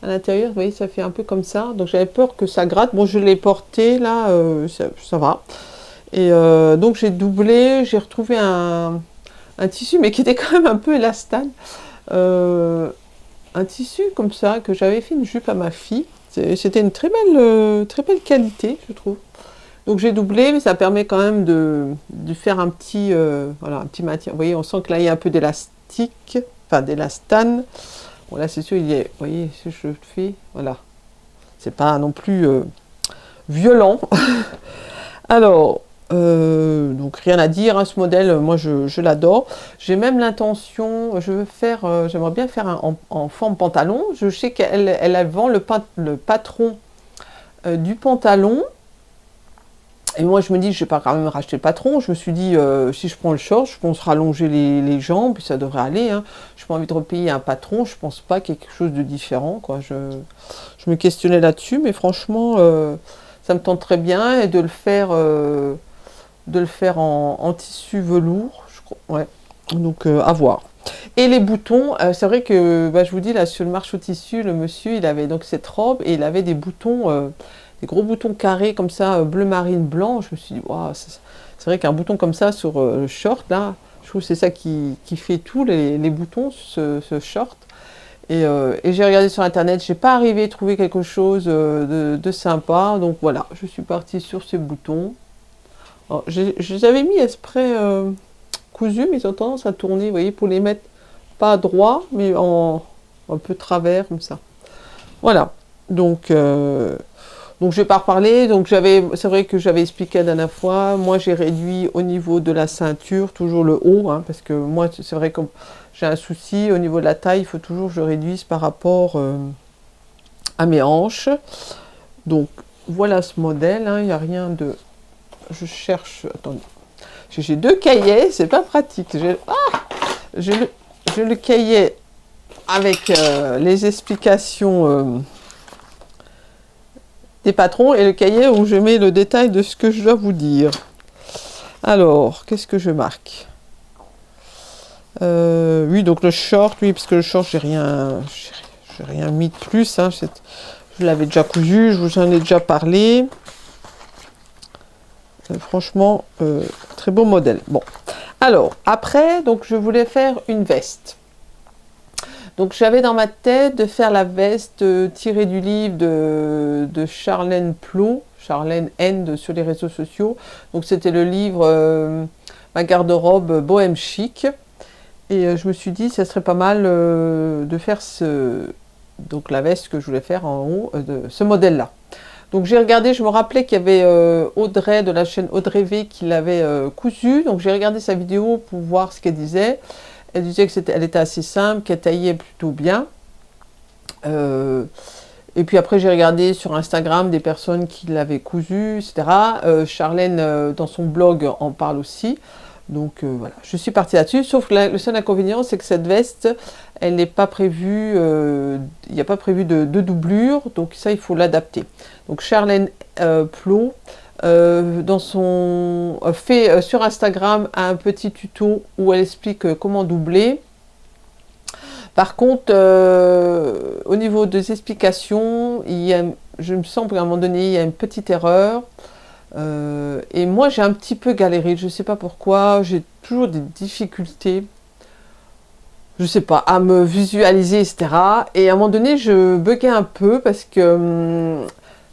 à l'intérieur, vous voyez, ça fait un peu comme ça. Donc j'avais peur que ça gratte. Bon, je l'ai porté là, ça va. Et donc j'ai doublé, j'ai retrouvé un tissu mais qui était quand même un peu élastane. Un tissu comme ça que j'avais fait une jupe à ma fille. C'était une très belle qualité, je trouve. Donc j'ai doublé, mais ça permet quand même de faire un petit maintien. Vous voyez, on sent que là il y a un peu d'élastique, enfin d'élastane. Bon là c'est sûr, il y a, vous voyez, si je fais, voilà. C'est pas non plus violent. Alors, donc rien à dire, hein, ce modèle, moi je l'adore. J'ai même l'intention, j'aimerais bien faire en forme pantalon. Je sais qu'elle vend le patron du pantalon. Et moi, je me dis, je ne vais pas quand même racheter le patron. Je me suis dit, si je prends le short, je pense rallonger les jambes, puis ça devrait aller. Hein. Je n'ai pas envie de repayer un patron. Je ne pense pas qu'il y ait quelque chose de différent. Quoi. Je me questionnais là-dessus, mais franchement, ça me tente très bien. Et de le faire en tissu velours, je crois. Ouais. Donc, à voir. Et les boutons, c'est vrai que, je vous dis, là, sur le marché au tissu, le monsieur, il avait donc cette robe et il avait des boutons... des gros boutons carrés comme ça, bleu marine blanc. Je me suis dit, waouh, c'est vrai qu'un bouton comme ça sur le short, là, Je trouve que c'est ça qui fait tout, les boutons, ce short. Et j'ai regardé sur internet, j'ai pas arrivé à trouver quelque chose de sympa. Donc voilà, je suis partie sur ces boutons. Alors, je les avais mis exprès cousus, mais ils ont tendance à tourner, vous voyez, pour les mettre pas droit, mais un peu travers, comme ça. Voilà. Donc je vais pas reparler. Donc c'est vrai que j'avais expliqué la dernière fois. Moi j'ai réduit au niveau de la ceinture, toujours le haut, hein, parce que moi c'est vrai que j'ai un souci au niveau de la taille. Il faut toujours que je réduise par rapport à mes hanches. Donc voilà ce modèle. Il n'y a rien de. Je cherche. Attendez. J'ai deux cahiers. C'est pas pratique. J'ai le cahier avec les explications. Des patrons et le cahier où je mets le détail de ce que je dois vous dire. Alors, qu'est-ce que je marque? Oui, donc le short, oui, parce que le short, j'ai rien mis de plus. Hein, je l'avais déjà cousu, je vous en ai déjà parlé. Franchement, très beau modèle. Bon, alors, après, donc je voulais faire une veste. Donc j'avais dans ma tête de faire la veste tirée du livre de Charlène Plot, Charlène N sur les réseaux sociaux. Donc c'était le livre Ma garde-robe bohème chic. Et je me suis dit ça serait pas mal de faire donc la veste que je voulais faire en haut de ce modèle-là. Donc j'ai regardé, je me rappelais qu'il y avait Audrey de la chaîne Audrey V qui l'avait cousu. Donc j'ai regardé sa vidéo pour voir ce qu'elle disait. Elle disait qu'elle était assez simple, qu'elle taillait plutôt bien. Et puis après, j'ai regardé sur Instagram des personnes qui l'avaient cousu, etc. Charlène, dans son blog, en parle aussi. Donc voilà, je suis partie là-dessus. Sauf que le seul inconvénient, c'est que cette veste, elle n'est pas prévue, il n'y a pas prévu de doublure. Donc ça, il faut l'adapter. Donc Charlène Plot, fait sur Instagram un petit tuto où elle explique comment doubler. Par contre, au niveau des explications, je me sens qu'à un moment donné, il y a une petite erreur. Et moi, j'ai un petit peu galéré. Je ne sais pas pourquoi. J'ai toujours des difficultés. Je ne sais pas, à me visualiser, etc. Et à un moment donné, je buguais un peu parce que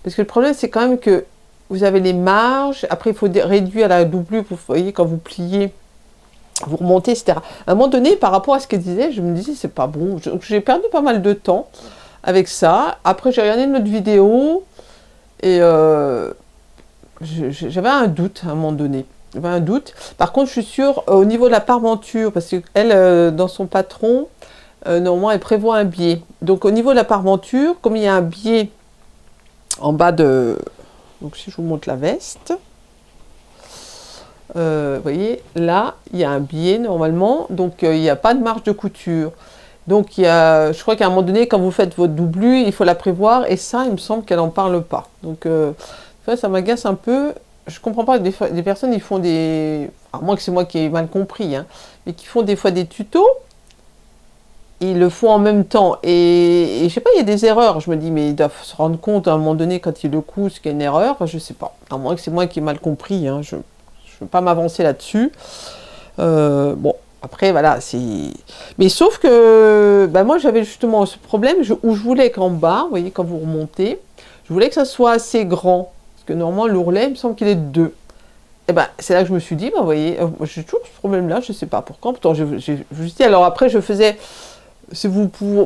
le problème, c'est quand même que vous avez les marges, après il faut réduire la doublure, vous voyez, quand vous pliez, vous remontez, etc. À un moment donné, par rapport à ce qu'elle disait, je me disais, c'est pas bon. J'ai perdu pas mal de temps avec ça. Après, j'ai regardé une autre vidéo et j'avais un doute à un moment donné. J'avais un doute. Par contre, je suis sûre, au niveau de la parventure, parce qu'elle, dans son patron, normalement, elle prévoit un biais. Donc, au niveau de la parventure, comme il y a un biais en bas de... Donc si je vous montre la veste, vous voyez, là, il y a un biais normalement, donc il n'y a pas de marge de couture. Donc je crois qu'à un moment donné, quand vous faites votre doublure, il faut la prévoir, et ça, il me semble qu'elle n'en parle pas. Donc ça m'agace un peu. Je comprends pas, des personnes, ils font des... À moins que c'est moi qui ai mal compris, hein, mais qui font des fois des tutos, ils le font en même temps. Et je sais pas, il y a des erreurs. Je me dis, mais ils doivent se rendre compte à un moment donné quand ils le cousent qu'il y a une erreur. Enfin, je sais pas. À moins que c'est moi qui ai mal compris. Hein. Je ne veux pas m'avancer là-dessus. Bon, après, voilà. Mais sauf que moi, j'avais justement ce problème où je voulais qu'en bas, vous voyez, quand vous remontez, je voulais que ça soit assez grand. Parce que normalement, l'ourlet, il me semble qu'il est 2. Et c'est là que je me suis dit, vous voyez, j'ai toujours ce problème-là. Je sais pas pourquoi. Pourtant, je me suis dit, alors après, je faisais...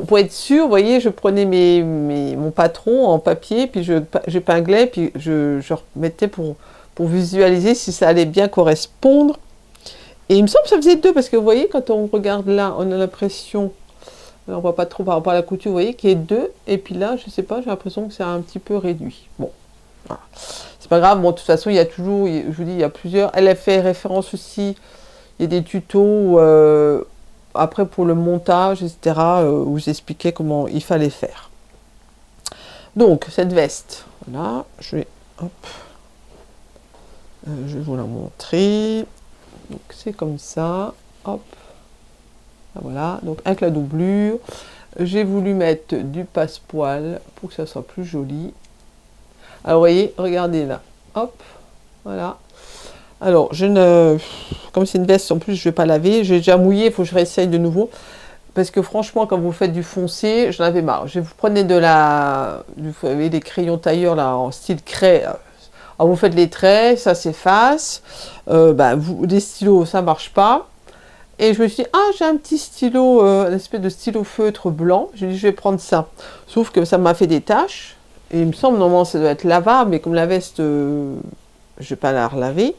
pour être sûr, vous voyez, je prenais mon patron en papier, puis j'épinglais, puis je remettais pour visualiser si ça allait bien correspondre. Et il me semble que ça faisait 2, parce que vous voyez, quand on regarde là, on a l'impression, on voit pas trop par rapport à la couture, vous voyez, qu'il y a 2, et puis là, je sais pas, j'ai l'impression que c'est un petit peu réduit. Bon, voilà. C'est pas grave, bon, de toute façon, il y a toujours, je vous dis, il y a plusieurs. Elle a fait référence aussi, il y a des tutos après pour le montage, etc., où j'expliquais comment il fallait faire. Donc, cette veste, voilà, je vais vous la montrer. Donc, c'est comme ça, hop, voilà, donc avec la doublure. J'ai voulu mettre du passepoil pour que ça soit plus joli. Alors, vous voyez, regardez là, hop, voilà. Alors, comme c'est une veste, en plus, je vais pas laver. J'ai déjà mouillé, il faut que je réessaye de nouveau. Parce que franchement, quand vous faites du foncé, j'en avais marre. Vous prenez vous avez des crayons tailleur là, en style craie. Alors, vous faites les traits, ça s'efface. Des stylos, ça marche pas. Et je me suis dit, ah, j'ai un petit stylo, une espèce de stylo feutre blanc. J'ai dit, je vais prendre ça. Sauf que ça m'a fait des taches. Et il me semble, normalement, ça doit être lavable. Mais comme la veste, je vais pas la relaver.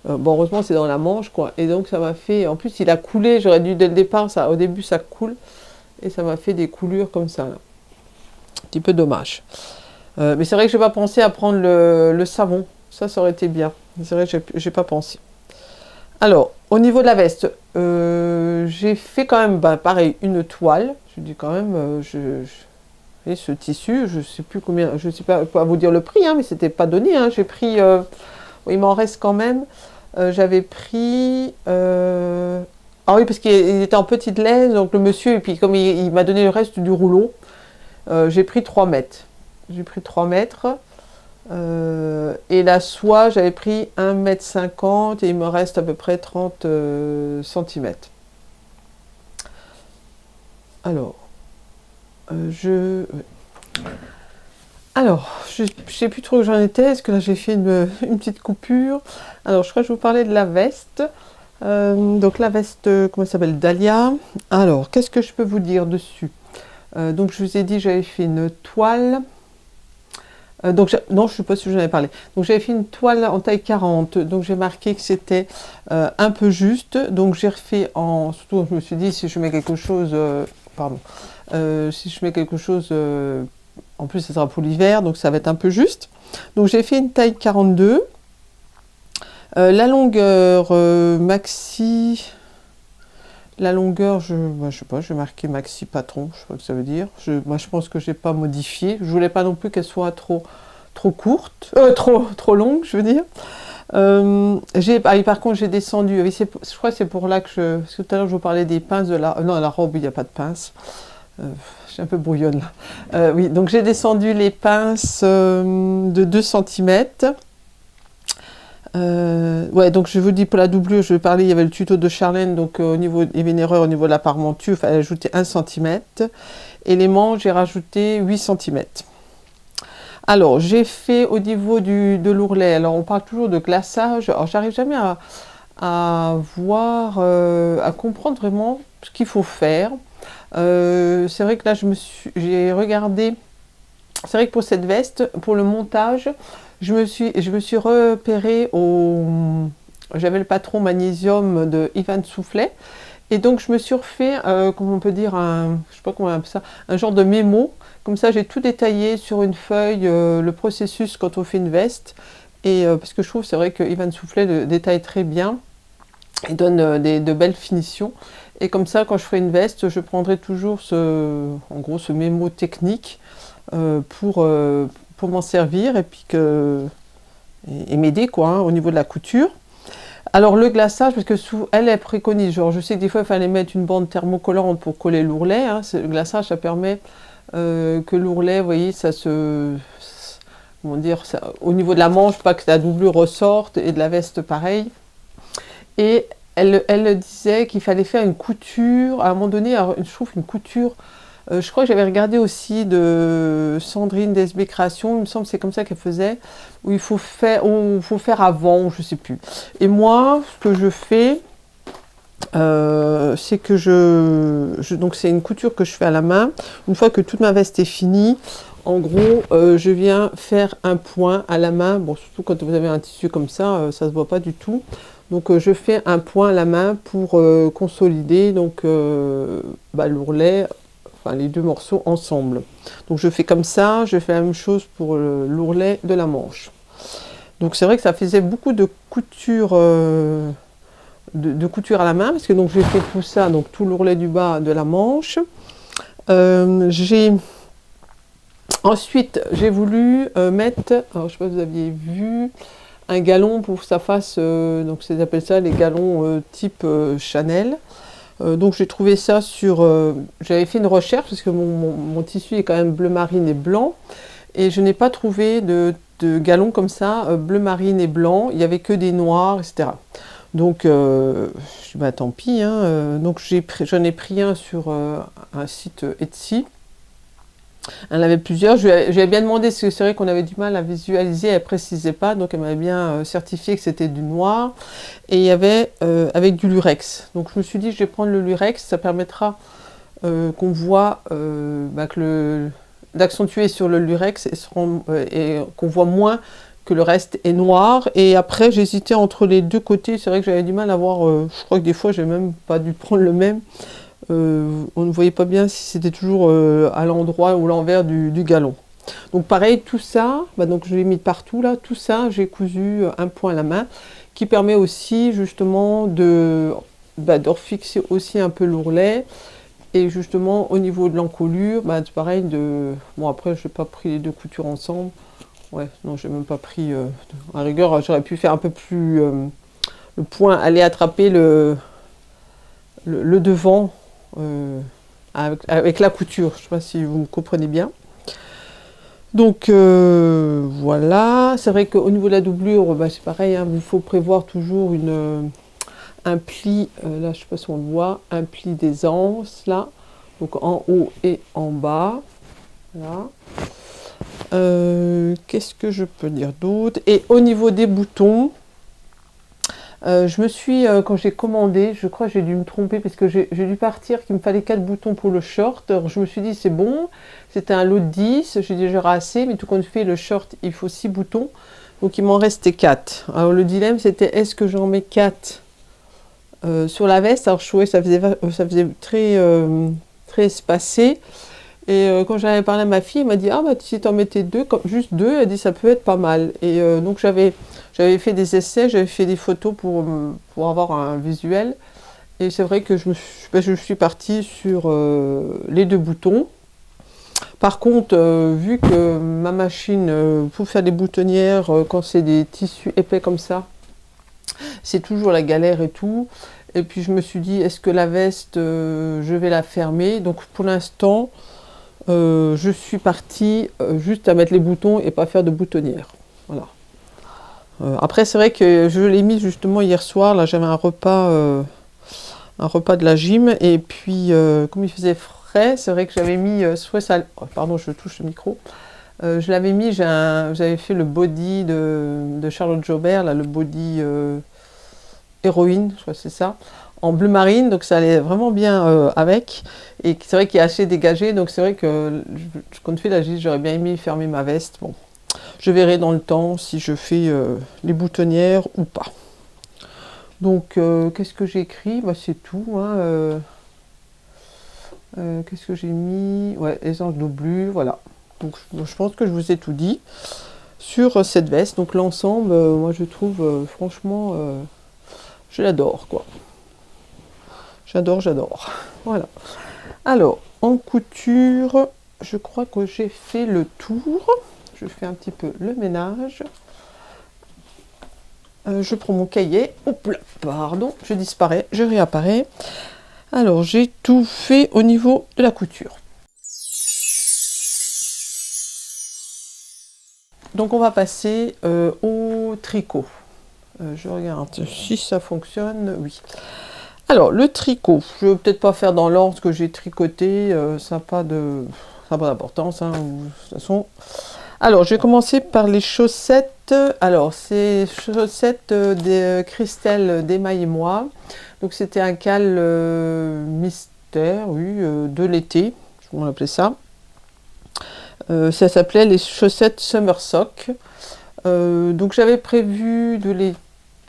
Heureusement, c'est dans la manche, quoi. Et donc, ça m'a fait... En plus, il a coulé. J'aurais dû, dès le départ, au début, ça coule. Et ça m'a fait des coulures comme ça, là. Un petit peu dommage. Mais c'est vrai que je n'ai pas pensé à prendre le savon. Ça aurait été bien. C'est vrai que j'ai pas pensé. Alors, au niveau de la veste, j'ai fait quand même, pareil, une toile. Je dis quand même, et ce tissu, je sais plus combien, je sais pas vous dire le prix, hein, mais c'était pas donné. Hein. J'ai pris, il m'en reste quand même. J'avais pris, ah oui, parce qu'il était en petite laine, donc le monsieur, et puis comme il m'a donné le reste du rouleau, j'ai pris 3 mètres. J'ai pris 3 mètres. Et la soie, j'avais pris 1,50 m et il me reste à peu près 30 cm. Alors, je sais plus trop où j'en étais, est-ce que là j'ai fait une petite coupure. Alors, je crois que je vais vous parler de la veste. Donc la veste, comment ça s'appelle, Dahlia. Alors, qu'est-ce que je peux vous dire dessus? Donc, je vous ai dit, j'avais fait une toile. Non, je ne sais pas si j'en avais parlé. Donc, j'avais fait une toile en taille 40. Donc, j'ai marqué que c'était un peu juste. Donc, j'ai refait en... Surtout, je me suis dit, si je mets quelque chose... si je mets quelque chose... en plus, ça sera pour l'hiver. Donc, ça va être un peu juste. Donc, j'ai fait une taille 42. La longueur maxi... La longueur, je sais pas, j'ai marqué maxi patron, je sais pas ce que ça veut dire. Moi, je pense que je n'ai pas modifié. Je voulais pas non plus qu'elle soit trop courte, trop longue, je veux dire. Par contre, j'ai descendu. Je crois que c'est pour là que parce que tout à l'heure, je vous parlais des pinces de la... Non, la robe, il n'y a pas de pinces. Je suis un peu brouillonne là. Oui, donc j'ai descendu les pinces de 2 cm. Ouais, donc je vous dis pour la doublure, je vais parler, il y avait le tuto de Charlène, donc il y avait une erreur au niveau de la parmenture, il fallait ajouter 1 cm. Et les manches, j'ai rajouté 8 cm. Alors, j'ai fait au niveau de l'ourlet, alors on parle toujours de glaçage, alors j'arrive jamais à voir, à comprendre vraiment ce qu'il faut faire. C'est vrai que là, j'ai regardé, c'est vrai que pour cette veste, pour le montage, je me suis repérée j'avais le patron magnésium de Ivan Soufflet. Et donc, je me suis refait, comment on peut dire, je sais pas comment on appelle ça, un genre de mémo. Comme ça, j'ai tout détaillé sur une feuille, le processus quand on fait une veste. Et parce que je trouve, c'est vrai que Ivan Soufflet le détaille très bien et donne de belles finitions. Et comme ça, quand je ferai une veste, je prendrai toujours en gros, ce mémo technique pour m'en servir et puis et m'aider quoi hein, au niveau de la couture. Alors le glaçage, parce que elle préconise, genre je sais que des fois il fallait mettre une bande thermocollante pour coller l'ourlet, hein, le glaçage ça permet que l'ourlet, vous voyez, comment dire, au niveau de la manche, pas que la doublure ressorte, et de la veste pareil. Et elle disait qu'il fallait faire une couture, à un moment donné, je trouve une couture, je crois que j'avais regardé aussi de Sandrine d'SB Création, il me semble que c'est comme ça qu'elle faisait, où il faut faire avant, je sais plus. Et moi, ce que je fais, c'est que donc c'est une couture que je fais à la main. Une fois que toute ma veste est finie, en gros, je viens faire un point à la main. Bon, surtout quand vous avez un tissu comme ça, ça se voit pas du tout. Donc je fais un point à la main pour consolider donc l'ourlet, enfin les deux morceaux ensemble. Donc je fais comme ça, je fais la même chose pour l'ourlet de la manche. Donc c'est vrai que ça faisait beaucoup de couture, couture à la main, parce que donc j'ai fait tout ça, donc tout l'ourlet du bas de la manche. Ensuite j'ai voulu mettre, alors je sais pas si vous aviez vu, un galon pour que ça fasse, donc ils appellent ça les galons type Chanel. Donc j'ai trouvé ça j'avais fait une recherche parce que mon tissu est quand même bleu marine et blanc et je n'ai pas trouvé de de galons comme ça, bleu marine et blanc. Il n'y avait que des noirs, etc. Donc, je dis, bah, tant pis. Hein, donc, j'en ai pris un sur un site Etsy. Elle en avait plusieurs. Je lui avais bien demandé, parce que c'est vrai qu'on avait du mal à visualiser, elle ne précisait pas. Donc, elle m'avait bien certifié que c'était du noir. Et il y avait avec du lurex. Donc, je me suis dit, je vais prendre le lurex. Ça permettra qu'on voit d'accentuer sur le lurex et qu'on voit moins que le reste est noir. Et après, j'hésitais entre les deux côtés. C'est vrai que j'avais du mal à voir. Je crois que des fois, j'ai même pas dû prendre le même. On ne voyait pas bien si c'était toujours à l'endroit ou l'envers du galon. Donc pareil, tout ça, donc je l'ai mis partout là, tout ça, j'ai cousu un point à la main qui permet aussi justement de refixer aussi un peu l'ourlet. Et justement au niveau de l'encolure, c'est pareil, bon après je n'ai pas pris les deux coutures ensemble. Ouais, non, j'ai même pas pris, à rigueur j'aurais pu faire un peu plus, le point, aller attraper le devant. Avec la couture, je ne sais pas si vous me comprenez bien. Donc voilà, c'est vrai qu'au niveau de la doublure, c'est pareil, hein, il faut prévoir toujours un pli, là je ne sais pas si on le voit, un pli des anses là, donc en haut et en bas. Voilà. Qu'est-ce que je peux dire d'autre? Et au niveau des boutons, je me suis, quand j'ai commandé, je crois que j'ai dû me tromper parce que j'ai dû partir qu'il me fallait 4 boutons pour le short. Alors, je me suis dit c'est bon, c'était un lot de 10, j'ai dit j'aurai assez, mais tout compte fait le short il faut 6 boutons, donc il m'en restait 4. Alors le dilemme c'était est-ce que j'en mets 4 sur la veste? Alors je trouvais que ça faisait très, très espacé. Et quand j'avais parlé à ma fille, elle m'a dit « Ah, si t'en mettais juste deux, elle dit « Ça peut être pas mal. » Et donc j'avais fait des essais, j'avais fait des photos pour avoir un visuel. Et c'est vrai que je suis partie sur les 2 boutons. Par contre, vu que ma machine, pour faire des boutonnières, quand c'est des tissus épais comme ça, c'est toujours la galère et tout. Et puis je me suis dit, est-ce que la veste, je vais la fermer? Donc pour l'instant... je suis partie juste à mettre les boutons et pas faire de boutonnière. Voilà. Après, c'est vrai que je l'ai mis justement hier soir. Là, j'avais un repas de la gym. Et puis, comme il faisait frais, c'est vrai que j'avais mis soit ça. Oh, pardon, je touche le micro. Je l'avais mis, j'avais fait le body de Charlotte Jobert, là, le body héroïne, je crois que c'est ça, en bleu marine, donc ça allait vraiment bien avec, et c'est vrai qu'il est assez dégagé, donc c'est vrai que quand je fais la giste, j'aurais bien aimé fermer ma veste. Bon, je verrai dans le temps si je fais les boutonnières ou pas. Donc qu'est-ce que j'ai écrit? C'est tout, hein, qu'est-ce que j'ai mis? Ouais, essence doublure, voilà. Donc je pense que je vous ai tout dit sur cette veste. Donc l'ensemble, moi je trouve franchement, je l'adore, quoi. J'adore. Voilà. Alors, en couture, je crois que j'ai fait le tour. Je fais un petit peu le ménage. Je prends mon cahier. Hop là, pardon, je disparais, je réapparais. Alors, j'ai tout fait au niveau de la couture. Donc, on va passer au tricot. Je regarde si ça fonctionne. Oui. Alors, le tricot, je ne vais peut-être pas faire dans l'ordre que j'ai tricoté, ça n'a pas d'importance, hein, de toute façon. Alors, je vais commencer par les chaussettes. Alors, ces chaussettes de Christelle Desmailles et moi. Donc, c'était un cal mystère, oui, de l'été, on l'appelait ça. Ça s'appelait les chaussettes Summer Sock. Donc, j'avais prévu de les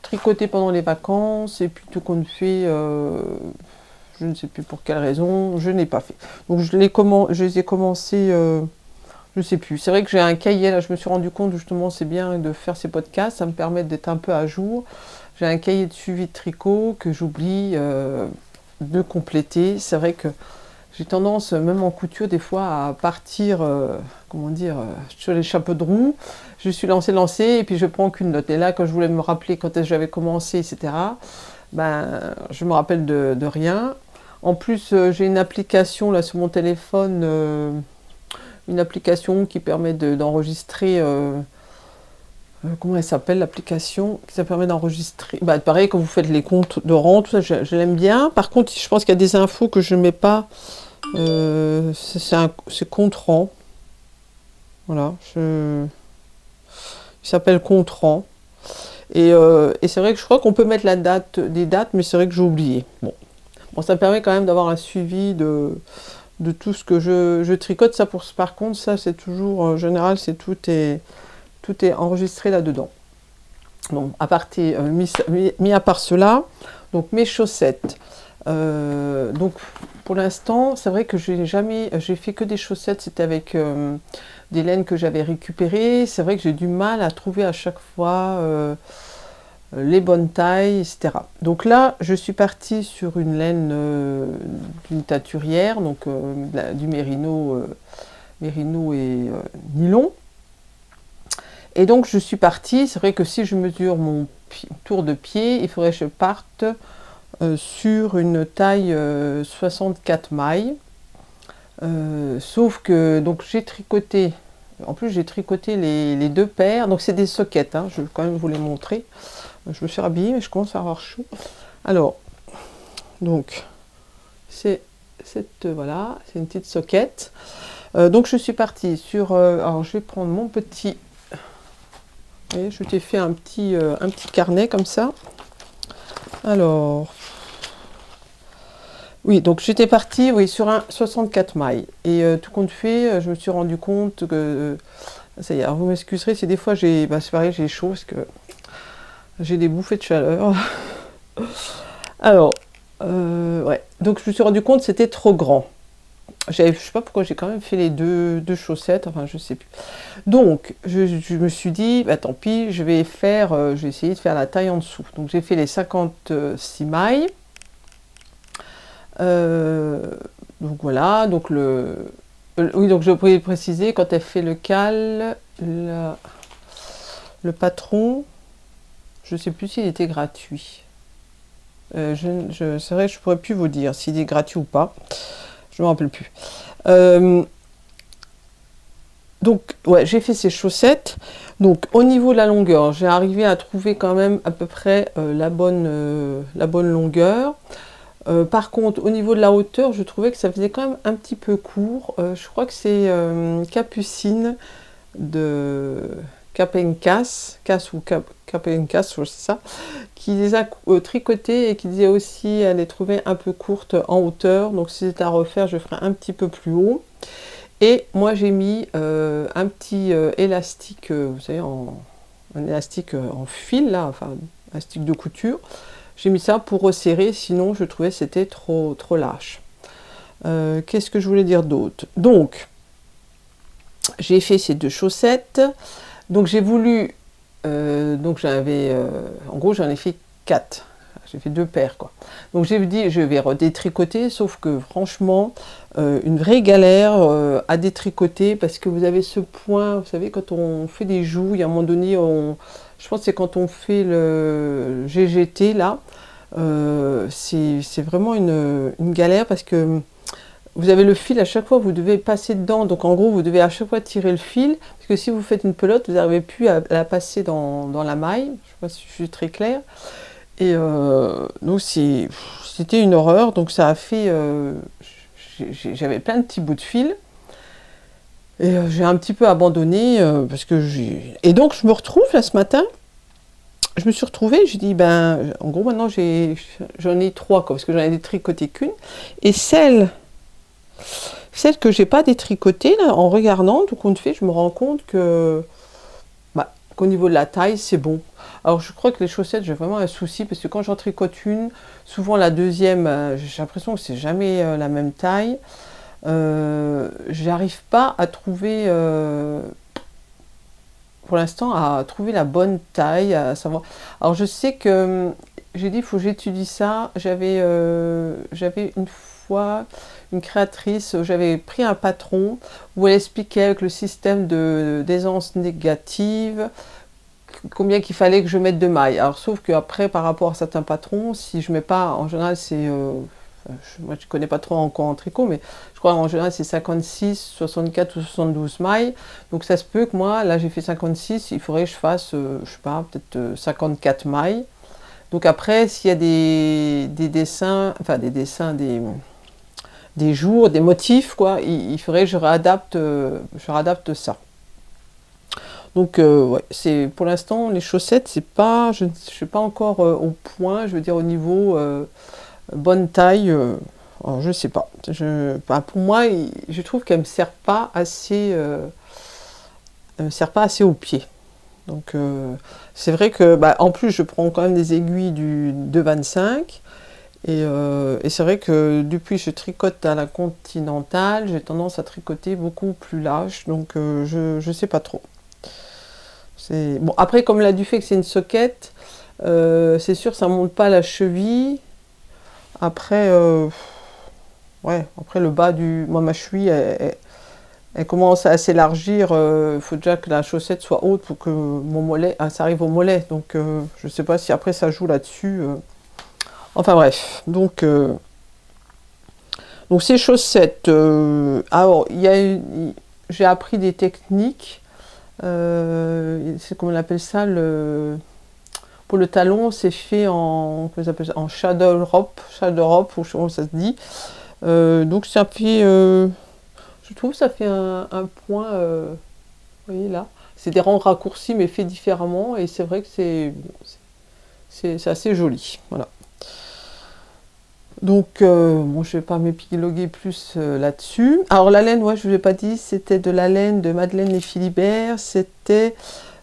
tricoter pendant les vacances, et puis tout compte fait, je ne sais plus pour quelle raison, je n'ai pas fait. Donc je les ai commencés, je ne sais plus. C'est vrai que j'ai un cahier, là je me suis rendu compte justement, c'est bien de faire ces podcasts, ça me permet d'être un peu à jour. J'ai un cahier de suivi de tricot que j'oublie de compléter. C'est vrai que j'ai tendance, même en couture, des fois à partir, sur les chapeaux de roue. Je suis lancée, et puis je prends qu'une note. Et là, quand je voulais me rappeler quand est-ce que j'avais commencé, etc., je me rappelle de rien. En plus, j'ai une application là sur mon téléphone, une application qui permet d'enregistrer comment elle s'appelle l'application qui ça permet d'enregistrer. Bah, pareil, quand vous faites les comptes de rang, tout ça, je l'aime bien. Par contre, je pense qu'il y a des infos que je ne mets pas. C'est compte rang. Voilà, il s'appelle compte rang. Et c'est vrai que je crois qu'on peut mettre des dates, mais c'est vrai que j'ai oublié. Bon, ça me permet quand même d'avoir un suivi de tout ce que je tricote. Ça, par contre, ça c'est toujours, en général, tout est enregistré là-dedans. Bon, mis à part cela, donc mes chaussettes. Donc pour l'instant, c'est vrai que j'ai fait que des chaussettes, c'était avec des laines que j'avais récupérées. C'est vrai que j'ai du mal à trouver à chaque fois les bonnes tailles, etc. Donc là, je suis partie sur une laine d'une taturière, donc du mérino et nylon. Et donc je suis partie, c'est vrai que si je mesure mon tour de pied, il faudrait que je parte sur une taille 64 mailles. Sauf que donc j'ai tricoté, en plus j'ai tricoté les deux paires, donc c'est des sockets, hein, je vais quand même vous les montrer. Je me suis rhabillée mais je commence à avoir chaud. Alors, donc c'est voilà, c'est une petite socket. Donc je suis partie sur, alors je vais prendre mon petit, vous voyez, je t'ai fait un petit carnet comme ça. Alors, oui, donc j'étais partie sur un 64 mailles. Et tout compte fait, je me suis rendu compte que, ça y est, alors vous m'excuserez si des fois c'est pareil, j'ai chaud parce que j'ai des bouffées de chaleur. Alors, ouais, donc je me suis rendu compte que c'était trop grand. Je sais pas pourquoi j'ai quand même fait les deux chaussettes, enfin je sais plus. Donc je me suis dit, bah, tant pis, je vais essayer de faire la taille en dessous. Donc j'ai fait les 56 mailles. Donc voilà, donc oui, donc je pourrais préciser, quand elle fait le cal, le patron, je sais plus s'il était gratuit. C'est vrai, je pourrais plus vous dire s'il est gratuit ou pas. Je me rappelle plus. Donc, ouais, j'ai fait ces chaussettes. Donc, au niveau de la longueur, j'ai arrivé à trouver quand même à peu près la bonne longueur. Par contre, au niveau de la hauteur, je trouvais que ça faisait quand même un petit peu court. Je crois que c'est Capucine de Capencas, Capencas, c'est ça, qui les a tricotées et qui disait aussi elle les trouvait un peu courtes en hauteur. Donc, si c'était à refaire, je ferai un petit peu plus haut. Et moi, j'ai mis un petit élastique, vous savez, un élastique en fil, là, enfin, élastique de couture. J'ai mis ça pour resserrer, sinon je trouvais que c'était trop lâche. Qu'est-ce que je voulais dire d'autre? Donc, j'ai fait ces deux chaussettes. Donc, j'ai voulu... donc, en gros, j'en ai fait 4. J'ai fait 2 paires, quoi. Donc, j'ai dit, je vais redétricoter, sauf que, franchement, une vraie galère à détricoter, parce que vous avez ce point, vous savez, quand on fait des joues, il y a un moment donné, je pense que c'est quand on fait le GGT, là, c'est vraiment une galère, parce que vous avez le fil à chaque fois, vous devez passer dedans, donc en gros, vous devez à chaque fois tirer le fil, parce que si vous faites une pelote, vous n'arrivez plus à la passer dans la maille. Je ne sais pas si je suis très claire. Et donc, c'était une horreur, donc ça a fait... j'avais plein de petits bouts de fil. Et j'ai un petit peu abandonné parce que Et donc je me retrouve là ce matin, je me suis retrouvée, j'ai dit ben en gros maintenant j'en ai 3 quoi, parce que j'en ai détricoté qu'une. Et celle que j'ai pas détricotée là, en regardant tout compte fait, je me rends compte que qu'au niveau de la taille c'est bon. Alors je crois que les chaussettes j'ai vraiment un souci parce que quand j'en tricote une, souvent la deuxième, j'ai l'impression que c'est jamais la même taille. J'arrive pas à trouver pour l'instant à trouver la bonne taille, à savoir. Alors je sais que j'ai dit il faut que j'étudie ça. J'avais une fois une créatrice, j'avais pris un patron où elle expliquait avec le système d'aisance négative combien qu'il fallait que je mette de mailles. Alors sauf qu'après par rapport à certains patrons, si je mets pas, en général c'est moi je connais pas trop encore en tricot, mais je crois en général c'est 56, 64 ou 72 mailles. Donc ça se peut que moi, là j'ai fait 56, il faudrait que je fasse, je sais pas, peut-être 54 mailles. Donc après, s'il y a des dessins, enfin des jours, des motifs, quoi, il faudrait que je réadapte ça. Donc ouais, c'est pour l'instant les chaussettes, c'est pas, je ne suis pas encore au point, je veux dire au niveau bonne taille. Alors, je sais pas. Bah, pour moi, je trouve qu'elle me sert pas assez, elle me sert pas assez au pied. Donc c'est vrai que, bah, en plus, je prends quand même des aiguilles de 25. Et c'est vrai que depuis que je tricote à la Continentale, j'ai tendance à tricoter beaucoup plus large. Donc je sais pas trop. Bon, après, comme là, du fait que c'est une soquette, c'est sûr, ça monte pas à la cheville. Après, ouais, après le bas moi, ma cheville, elle commence à s'élargir. Il faut déjà que la chaussette soit haute pour que mon mollet, ça arrive au mollet. Donc, je sais pas si après ça joue là-dessus. Enfin bref, donc ces chaussettes. Alors, j'ai appris des techniques. C'est comment on appelle ça, pour le talon, c'est fait en shadow rope, ou je sais pas comment ça se dit. Donc ça fait, je trouve que ça fait un point, vous voyez là, c'est des rangs raccourcis mais fait différemment et c'est vrai que c'est assez joli, voilà. Donc bon, je vais pas m'épiloguer plus là-dessus. Alors la laine, ouais, je vous ai pas dit, c'était de la laine de Madeleine et Philibert, c'était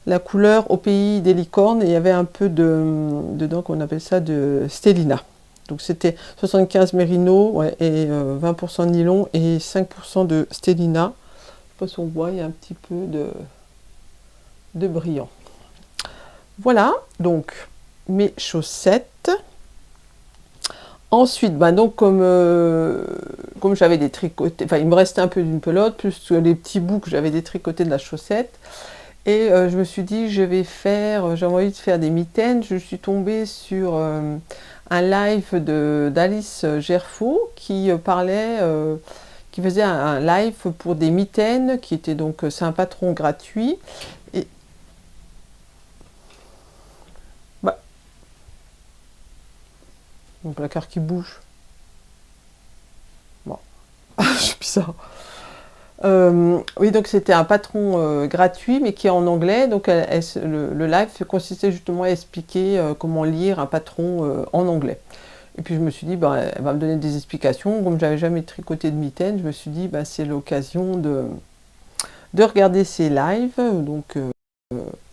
la couleur au pays des licornes et il y avait un peu dedans, qu'on appelle ça, de stélina. Donc c'était 75 mérino, ouais, et 20% de nylon et 5% de stélina. Je sais pas si on voit, il y a un petit peu de brillant. Voilà, donc mes chaussettes. Ensuite, bah donc comme j'avais des tricotés, enfin il me restait un peu d'une pelote, plus les petits bouts que j'avais détricotés de la chaussette. Et je me suis dit, j'avais envie de faire des mitaines. Je suis tombée sur un live d'Alice Gerfaux qui qui faisait un live pour des mitaines, qui était donc, c'est un patron gratuit. Et bah, mon placard qui bouge. Bon, c'est bizarre. Oui, donc c'était un patron gratuit, mais qui est en anglais. Donc le live consistait justement à expliquer comment lire un patron en anglais. Et puis je me suis dit, bah, elle va me donner des explications. Comme j'avais jamais tricoté de mitaine, je me suis dit, bah, c'est l'occasion de regarder ces lives. Donc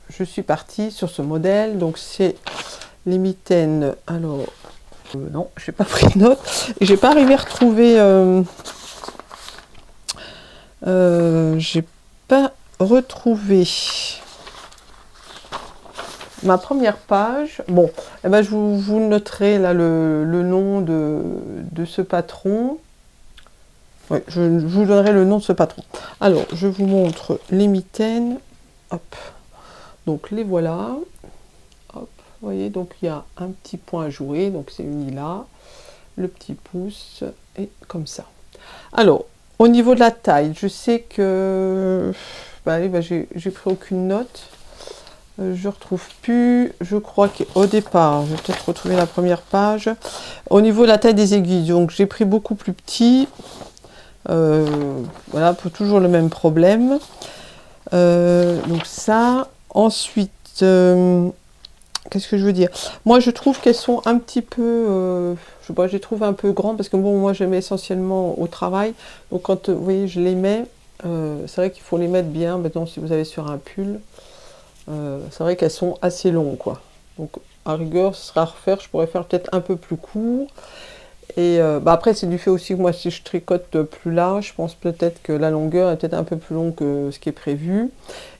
je suis partie sur ce modèle. Donc c'est les mitaines. Alors, non, je n'ai pas pris de notes. Et j'ai pas arrivé à retrouver. J'ai pas retrouvé ma première page. Bon, eh ben, je vous noterai là le nom de ce patron. Ouais, je vous donnerai le nom de ce patron. Alors, je vous montre les mitaines. Hop. Donc, les voilà. Hop. Vous voyez, donc il y a un petit point à jouer. Donc, c'est uni là. Le petit pouce. Et comme ça. Alors, au niveau de la taille, je sais que j'ai pris aucune note. Je retrouve plus. Je crois qu'au départ, je vais peut-être retrouver la première page. Au niveau de la taille des aiguilles, donc j'ai pris beaucoup plus petit. Voilà, pour toujours le même problème. Donc ça. Ensuite, qu'est-ce que je veux dire? Moi, je trouve qu'elles sont un petit peu, je sais pas, je les trouve un peu grandes parce que bon, moi, je les mets essentiellement au travail. Donc, quand vous voyez, je les mets, c'est vrai qu'il faut les mettre bien. Maintenant, si vous avez sur un pull, c'est vrai qu'elles sont assez longues, quoi. Donc, à rigueur, ce sera à refaire. Je pourrais faire peut-être un peu plus court. Et bah après, c'est du fait aussi que moi, si je tricote plus large, je pense peut-être que la longueur est peut-être un peu plus longue que ce qui est prévu.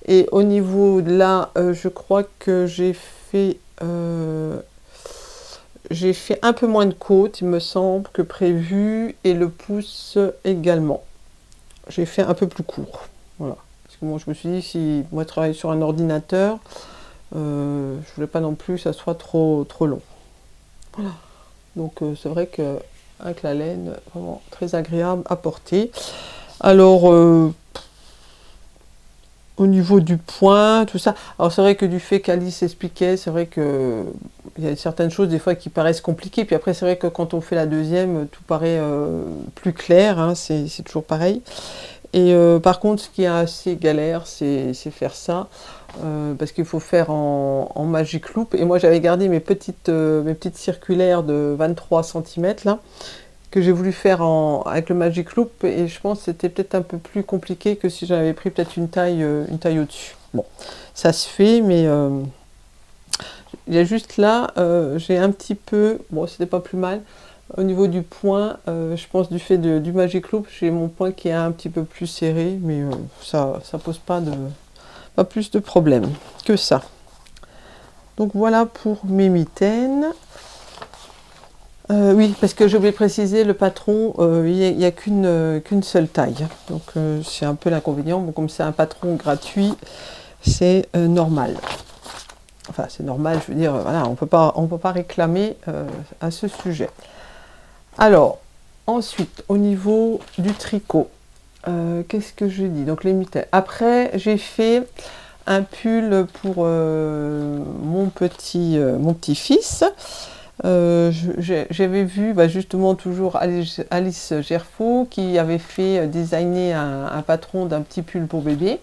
Et au niveau de là, je crois que j'ai fait un peu moins de côte, il me semble, que prévu, et le pouce également. J'ai fait un peu plus court. Voilà. Parce que moi, je me suis dit, si moi, travailler sur un ordinateur, je voulais pas non plus que ça soit trop long. Voilà. Donc, c'est vrai que avec la laine, vraiment très agréable à porter. Alors, au niveau du point, tout ça. Alors c'est vrai que du fait qu'Alice expliquait, c'est vrai que il y a certaines choses des fois qui paraissent compliquées. Puis après c'est vrai que quand on fait la deuxième, tout paraît plus clair. Hein, c'est toujours pareil. Et par contre, ce qui est assez galère, c'est faire ça. Parce qu'il faut faire en Magic Loop. Et moi j'avais gardé mes petites circulaires de 23 cm là, que j'ai voulu faire avec le Magic Loop, et je pense que c'était peut-être un peu plus compliqué que si j'avais pris peut-être une taille au-dessus. Bon, ça se fait, mais il y a juste là, j'ai un petit peu, bon, c'était pas plus mal, au niveau du point, je pense du fait du Magic Loop, j'ai mon point qui est un petit peu plus serré, mais ça pose pas plus de problème que ça. Donc voilà pour mes mitaines. Oui, parce que j'ai oublié de préciser, le patron, il n'y a qu'une seule taille. Donc c'est un peu l'inconvénient. Bon, comme c'est un patron gratuit, c'est normal. Enfin, c'est normal, je veux dire, voilà, on peut pas réclamer à ce sujet. Alors, ensuite, au niveau du tricot, qu'est-ce que je dis? Donc les mitaines. Après, j'ai fait un pull pour mon petit-fils. J'avais vu justement toujours Alice Gerfaux qui avait fait designer un patron d'un petit pull pour bébé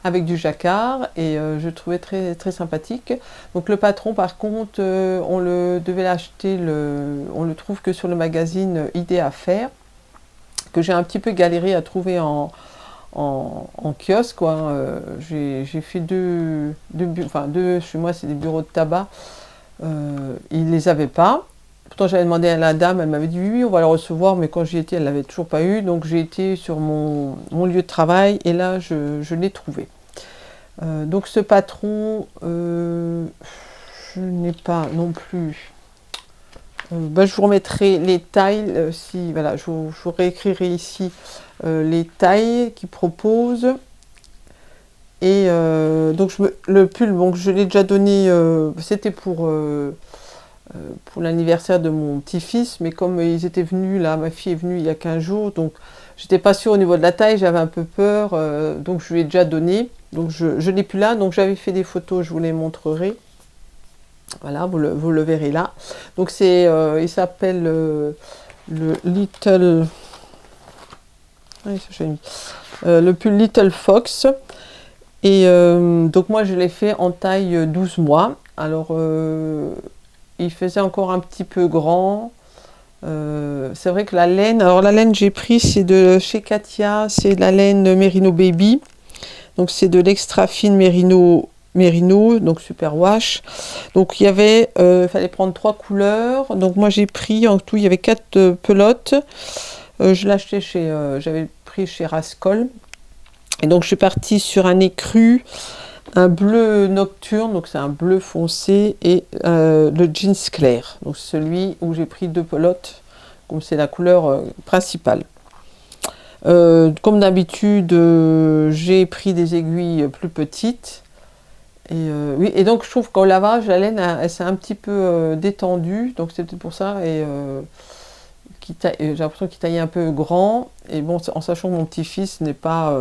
avec du jacquard, et je trouvais très, très sympathique. Donc le patron par contre, on devait l'acheter, on le trouve que sur le magazine Idées à faire, que j'ai un petit peu galéré à trouver en kiosque, quoi. J'ai fait deux, chez moi c'est des bureaux de tabac. Il les avait pas. Pourtant j'avais demandé à la dame, elle m'avait dit oui, on va le recevoir, mais quand j'y étais, elle l'avait toujours pas eu. Donc j'ai été sur mon lieu de travail et là je l'ai trouvé. Donc ce patron, je n'ai pas non plus. Je vous remettrai les tailles, si voilà, je vous réécrirai ici les tailles qu'il propose. Et donc le pull, donc je l'ai déjà donné, c'était pour l'anniversaire de mon petit-fils, mais comme ils étaient venus, là, ma fille est venue il y a 15 jours, donc j'étais pas sûre au niveau de la taille, j'avais un peu peur, donc je lui ai déjà donné, donc je n'ai plus là, donc j'avais fait des photos, je vous les montrerai. Voilà, vous le verrez là. Donc il s'appelle le Little... Oui, le pull Little Fox. Et donc moi je l'ai fait en taille 12 mois. Alors il faisait encore un petit peu grand. C'est vrai que la laine, alors la laine j'ai pris, c'est de chez Katia, c'est de la laine Merino Baby. Donc c'est de l'extra fine Merino, donc super wash. Donc il y avait, fallait prendre 3 couleurs. Donc moi j'ai pris, en tout il y avait 4 pelotes. Je l'achetais j'avais pris chez Rascol. Et donc je suis partie sur un écru, un bleu nocturne, donc c'est un bleu foncé, et le jeans clair, donc celui où j'ai pris 2 pelotes, comme c'est la couleur principale. Comme d'habitude, j'ai pris des aiguilles plus petites. Et oui, et donc je trouve qu'au lavage, la laine, elle s'est un petit peu détendue, donc c'est peut-être pour ça. Et j'ai l'impression qu'il taillait un peu grand, et bon, en sachant que mon petit-fils n'est pas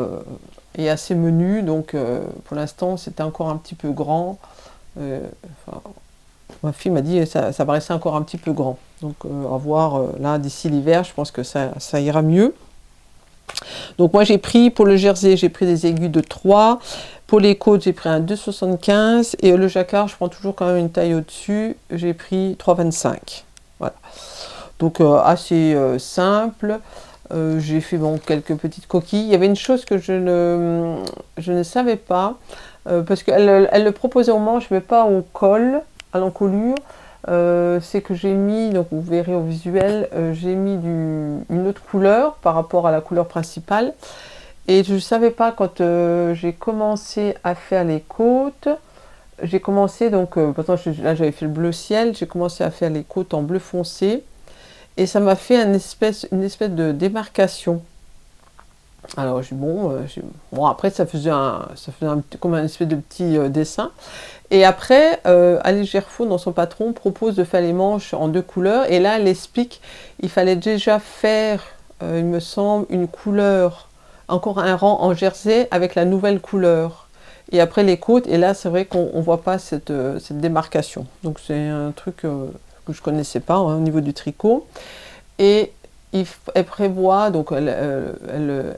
est assez menu, donc pour l'instant c'était encore un petit peu grand. Ma fille m'a dit ça paraissait encore un petit peu grand, donc à voir là d'ici l'hiver, je pense que ça ira mieux. Donc moi j'ai pris pour le jersey, j'ai pris des aiguilles de 3, pour les côtes j'ai pris un 2,75, et le jacquard je prends toujours quand même une taille au-dessus, j'ai pris 3,25. Voilà. Donc assez simple. J'ai fait quelques petites coquilles. Il y avait une chose que je ne savais pas, parce qu'elle le proposait au manche, mais pas au col, à l'encolure. C'est que j'ai mis, donc vous verrez au visuel, j'ai mis une autre couleur par rapport à la couleur principale. Et je ne savais pas quand j'ai commencé à faire les côtes. J'ai commencé, donc, pourtant là j'avais fait le bleu ciel, j'ai commencé à faire les côtes en bleu foncé. Et ça m'a fait une espèce de démarcation. Alors, bon, après, comme un espèce de petit dessin. Et après, Alice Gerfaut, dans son patron, propose de faire les manches en 2 couleurs. Et là, elle explique il fallait déjà faire, il me semble, une couleur, encore un rang en jersey avec la nouvelle couleur. Et après les côtes, et là, c'est vrai qu'on ne voit pas cette démarcation. Donc, c'est un truc que je ne connaissais pas hein, au niveau du tricot. Et elle prévoit, donc elle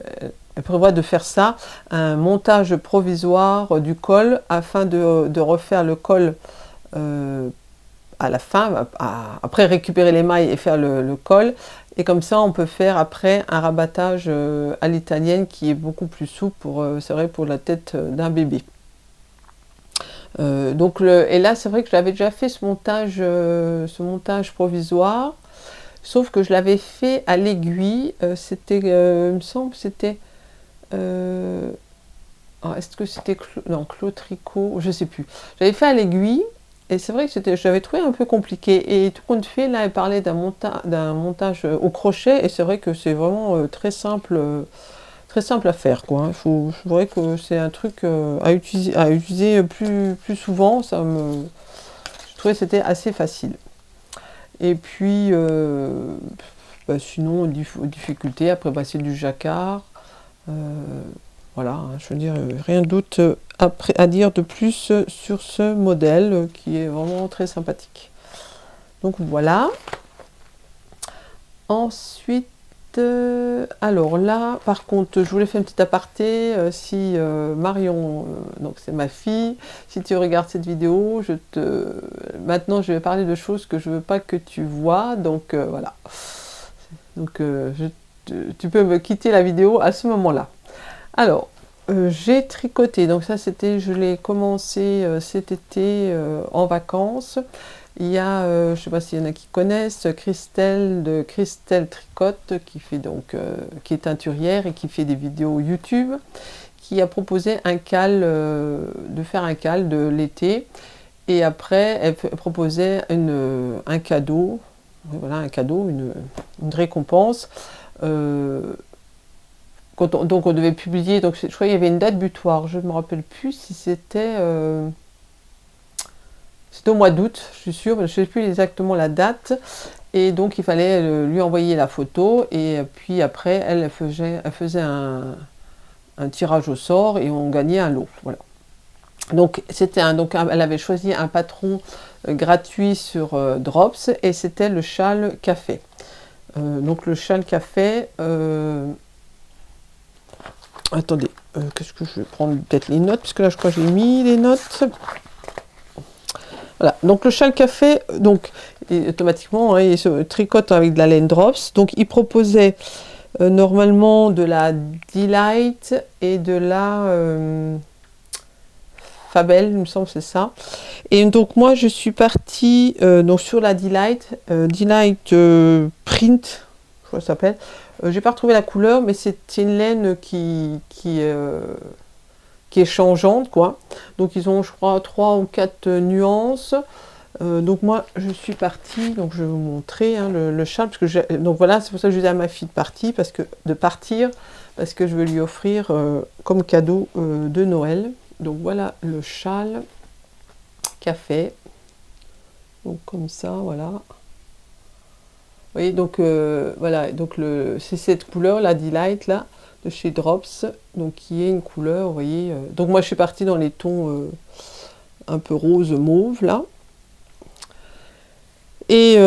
prévoit de faire ça, un montage provisoire du col afin de refaire le col à la fin, après récupérer les mailles et faire le col. Et comme ça, on peut faire après un rabattage à l'italienne qui est beaucoup plus souple, c'est vrai, pour la tête d'un bébé. Et là, c'est vrai que j'avais déjà fait ce montage provisoire. Sauf que je l'avais fait à l'aiguille. Il me semble, c'était. Est-ce que c'était Claude Tricot? Je sais plus. J'avais fait à l'aiguille. Et c'est vrai que j'avais trouvé un peu compliqué. Et tout compte fait, là, elle parlait d'un montage au crochet. Et c'est vrai que c'est vraiment très simple à faire, quoi. Je dirais que c'est un truc à utiliser plus souvent. Je trouvais que c'était assez facile. Et puis, sinon, difficulté, après, c'est du jacquard. Voilà, hein, je veux dire, rien d'autre à dire de plus sur ce modèle qui est vraiment très sympathique. Donc voilà. Ensuite, alors là, par contre, je voulais faire une petite aparté. Si Marion, donc c'est ma fille, si tu regardes cette vidéo, maintenant je vais parler de choses que je veux pas que tu vois. Donc voilà. Donc tu peux me quitter la vidéo à ce moment-là. Alors, j'ai tricoté. Donc ça, je l'ai commencé cet été en vacances. Il y a, je ne sais pas s'il y en a qui connaissent, Christelle de Christelle Tricotte, qui est teinturière et qui fait des vidéos YouTube, qui a proposé de faire un cal de l'été. Et après, elle proposait un cadeau, voilà, une récompense. Donc on devait publier, donc je crois qu'il y avait une date butoir, je ne me rappelle plus si c'était... C'était au mois d'août, je suis sûre, je ne sais plus exactement la date. Et donc, il fallait lui envoyer la photo. Et puis après, elle faisait un tirage au sort et on gagnait un lot. Voilà. Donc, elle avait choisi un patron gratuit sur Drops et c'était le châle café. Donc, le châle café... Attendez, qu'est-ce que je vais prendre peut-être les notes, parce que là, je crois que j'ai mis les notes. Voilà, donc le châle café, donc automatiquement, hein, il se tricote avec de la laine Drops. Donc il proposait normalement de la Delight et de la Fabel, il me semble, c'est ça. Et donc moi je suis partie donc sur la Delight Print, je crois que ça s'appelle. J'ai pas retrouvé la couleur, mais c'est une laine qui est changeante, quoi. Donc ils ont, je crois, 3 ou 4 nuances. Donc moi je suis partie, donc je vais vous montrer hein, le châle, parce que donc voilà, c'est pour ça que je disais à ma fille de partir parce que je veux lui offrir comme cadeau de Noël. Donc voilà le châle café, donc comme ça, voilà. Vous voyez, donc voilà, donc c'est cette couleur, la Delight là, de chez Drops, donc qui est une couleur, vous voyez. Donc moi je suis partie dans les tons un peu rose mauve là. Et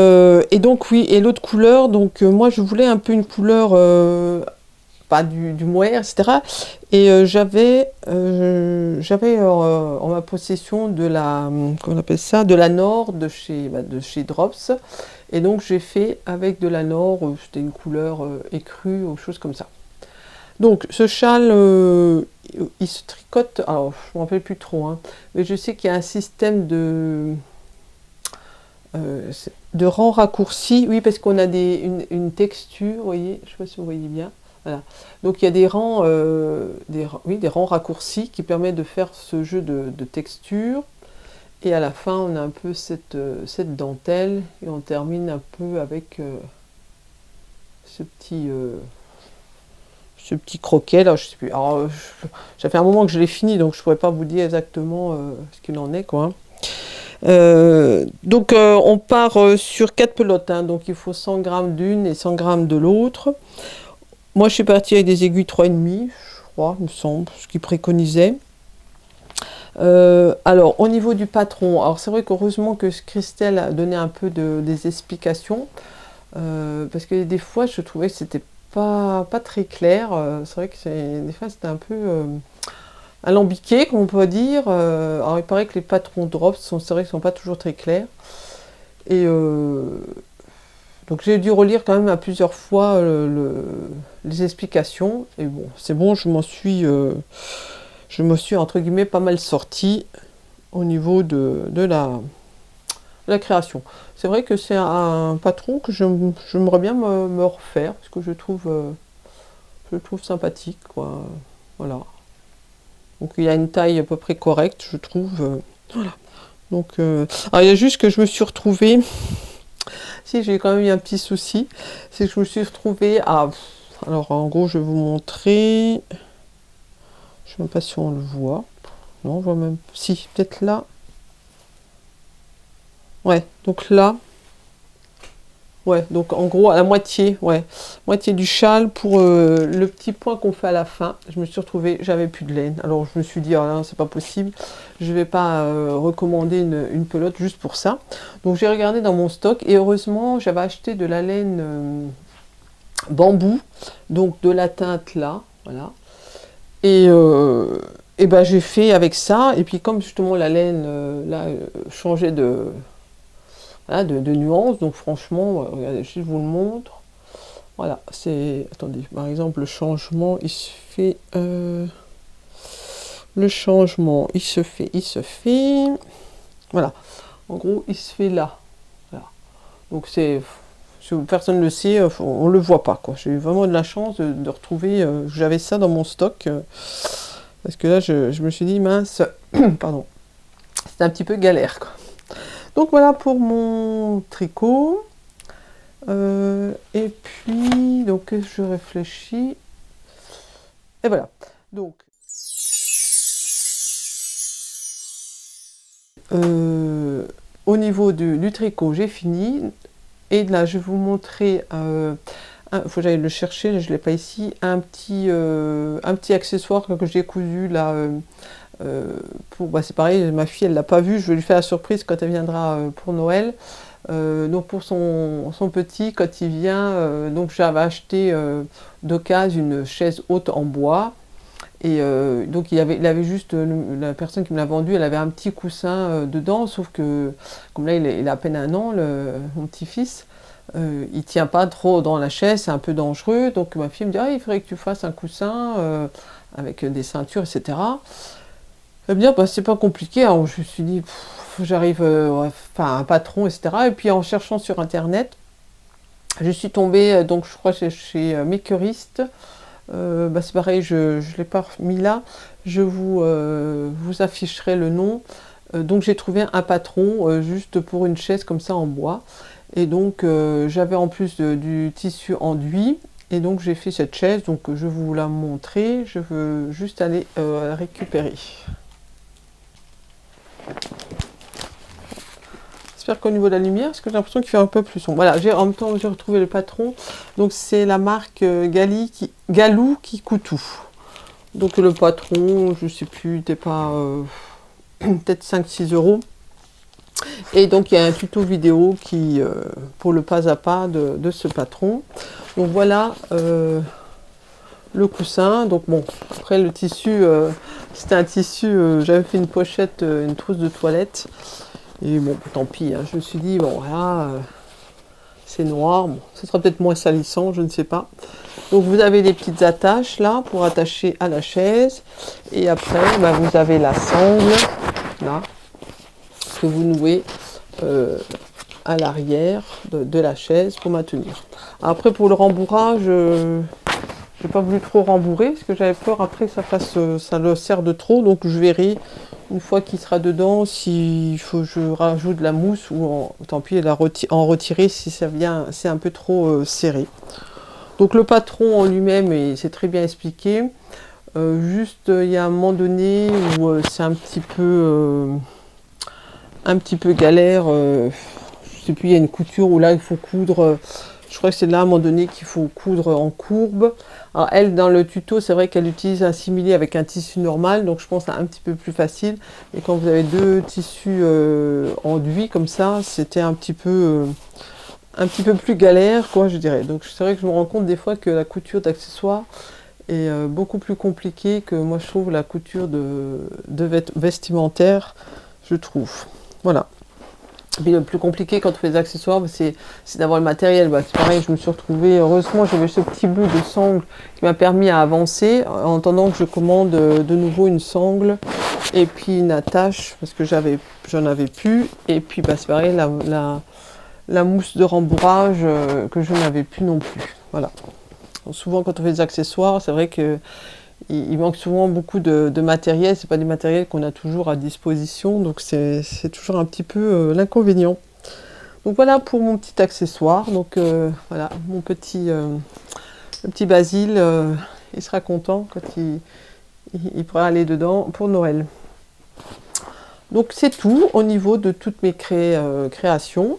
donc oui, et l'autre couleur, donc moi je voulais un peu une couleur pas du mohair, etc. Et j'avais en ma possession de la, comment on appelle ça, de la Nord de chez Drops. Et donc j'ai fait avec de la Nord, c'était une couleur écrue ou chose comme ça. Donc ce châle, il se tricote, alors je ne me rappelle plus trop, hein, mais je sais qu'il y a un système de rangs raccourcis, oui, parce qu'on a une texture, vous voyez, je ne sais pas si vous voyez bien. Voilà. Donc il y a des rangs, des rangs raccourcis qui permettent de faire ce jeu de texture. Et à la fin, on a un peu cette dentelle et on termine un peu avec ce petit, je ce petit croquet là, je sais plus. Alors, ça fait un moment que je l'ai fini, donc je pourrais pas vous dire exactement ce qu'il en est, quoi. Donc on part sur 4 pelotes, hein, donc il faut 100 grammes d'une et 100 grammes de l'autre. Moi je suis partie avec des aiguilles 3,5, je crois, il me semble, ce qu'ils préconisaient. Alors au niveau du patron, alors c'est vrai qu'heureusement que Christelle a donné un peu des explications, parce que des fois je trouvais que c'était pas très clair. C'est vrai que des fois c'était un peu alambiqué, comme on peut dire. Alors il paraît que les patrons drops c'est vrai qu'ils sont pas toujours très clairs. Et donc j'ai dû relire quand même à plusieurs fois les explications. Et bon, c'est bon, je m'en suis entre guillemets pas mal sortie au niveau de la création. C'est vrai que c'est un patron que j'aimerais bien me refaire, parce que je le trouve sympathique, quoi. Voilà. Donc il y a une taille à peu près correcte, je trouve. Voilà. Donc, alors il y a juste que je me suis retrouvée. Si, j'ai quand même eu un petit souci. C'est que je me suis retrouvée à. Alors en gros, je vais vous montrer. Je ne sais même pas si on le voit. Non, on voit même. Si, peut-être là. Ouais, donc là. Ouais, donc en gros à la moitié, ouais, moitié du châle pour le petit point qu'on fait à la fin. Je me suis retrouvée, j'avais plus de laine. Alors je me suis dit, ah là, c'est pas possible, je vais pas recommander une pelote juste pour ça. Donc j'ai regardé dans mon stock et heureusement j'avais acheté de la laine bambou, donc de la teinte là, voilà. Et ben j'ai fait avec ça. Et puis comme justement la laine là changeait voilà, de nuances, donc franchement, regardez, je vous le montre. Voilà, c'est. Attendez, par exemple, le changement, il se fait. Le changement, il se fait. Voilà. En gros, il se fait là. Voilà. Donc c'est. Personne ne le sait, on le voit pas, quoi. J'ai eu vraiment de la chance de retrouver. J'avais ça dans mon stock. Parce que là, je me suis dit, mince, pardon. C'était un petit peu galère, quoi. Donc voilà pour mon tricot. Et puis, donc je réfléchis. Et voilà. Donc, au niveau du tricot, j'ai fini. Et là, je vais vous montrer. Il faut que j'aille le chercher, je ne l'ai pas ici. Un petit accessoire que j'ai cousu là. C'est pareil, ma fille elle l'a pas vu, je vais lui faire la surprise quand elle viendra pour Noël. Donc pour son petit, quand il vient, donc j'avais acheté d'occasion une chaise haute en bois. Et donc il avait juste, la personne qui me l'a vendu, elle avait un petit coussin dedans, sauf que comme là il a à peine 1 an, mon petit-fils, il tient pas trop dans la chaise, c'est un peu dangereux. Donc ma fille me dit, ah, il faudrait que tu fasses un coussin avec des ceintures, etc. Eh bien, bah, c'est pas compliqué, hein. Je me suis dit, j'arrive, enfin, un patron, etc. Et puis en cherchant sur internet, je suis tombée, donc je crois chez Makerist. C'est pareil, je ne l'ai pas mis là. Je vous afficherai le nom. Donc j'ai trouvé un patron juste pour une chaise comme ça en bois. Et donc j'avais en plus du tissu enduit. Et donc j'ai fait cette chaise. Donc je vais vous la montrer. Je veux juste aller la récupérer. J'espère qu'au niveau de la lumière, parce que j'ai l'impression qu'il fait un peu plus sombre. Voilà, en même temps j'ai retrouvé le patron. Donc c'est la marque Galou Kikutu. Donc le patron, je sais plus, n'était pas peut-être 5-6 euros. Et donc il y a un tuto vidéo qui pour le pas à pas de ce patron. Donc voilà le coussin. Donc bon, après le tissu, c'était un tissu, j'avais fait une pochette, une trousse de toilette. Et bon, tant pis, hein, je me suis dit, bon, voilà, c'est noir, bon, ce sera peut-être moins salissant, je ne sais pas. Donc vous avez des petites attaches là, pour attacher à la chaise. Et après, vous avez la sangle, là, que vous nouez à l'arrière de la chaise pour maintenir. Après, pour le rembourrage, je n'ai pas voulu trop rembourrer, parce que j'avais peur après que ça le serre de trop, donc je verrai une fois qu'il sera dedans, s'il faut que je rajoute de la mousse ou tant pis en retirer si ça vient, c'est un peu trop serré. Donc le patron en lui-même, c'est très bien expliqué. Juste, il y a un moment donné où c'est un petit peu galère. Je sais plus, il y a une couture où là il faut coudre. Je crois que c'est là à un moment donné qu'il faut coudre en courbe. Alors elle, dans le tuto, c'est vrai qu'elle utilise un simili avec un tissu normal, donc je pense que c'est un petit peu plus facile. Et quand vous avez deux tissus enduits comme ça, c'était un petit peu plus galère, quoi, je dirais. Donc c'est vrai que je me rends compte des fois que la couture d'accessoires est beaucoup plus compliquée que moi je trouve la couture de vestimentaire, je trouve. Voilà. Puis le plus compliqué quand on fait des accessoires, c'est d'avoir le matériel. Bah, c'est pareil, je me suis retrouvée, heureusement j'avais ce petit bout de sangle qui m'a permis à avancer, en attendant que je commande de nouveau une sangle et puis une attache, parce que j'en avais plus. Et puis bah, c'est pareil, la mousse de rembourrage que je n'avais plus non plus. Voilà. Donc, souvent quand on fait des accessoires, c'est vrai que il manque souvent beaucoup de matériel, c'est pas des matériels qu'on a toujours à disposition, donc c'est toujours un petit peu l'inconvénient. Donc voilà pour mon petit accessoire, donc voilà, mon le petit Basile, il sera content quand il pourra aller dedans pour Noël. Donc c'est tout au niveau de toutes mes créations.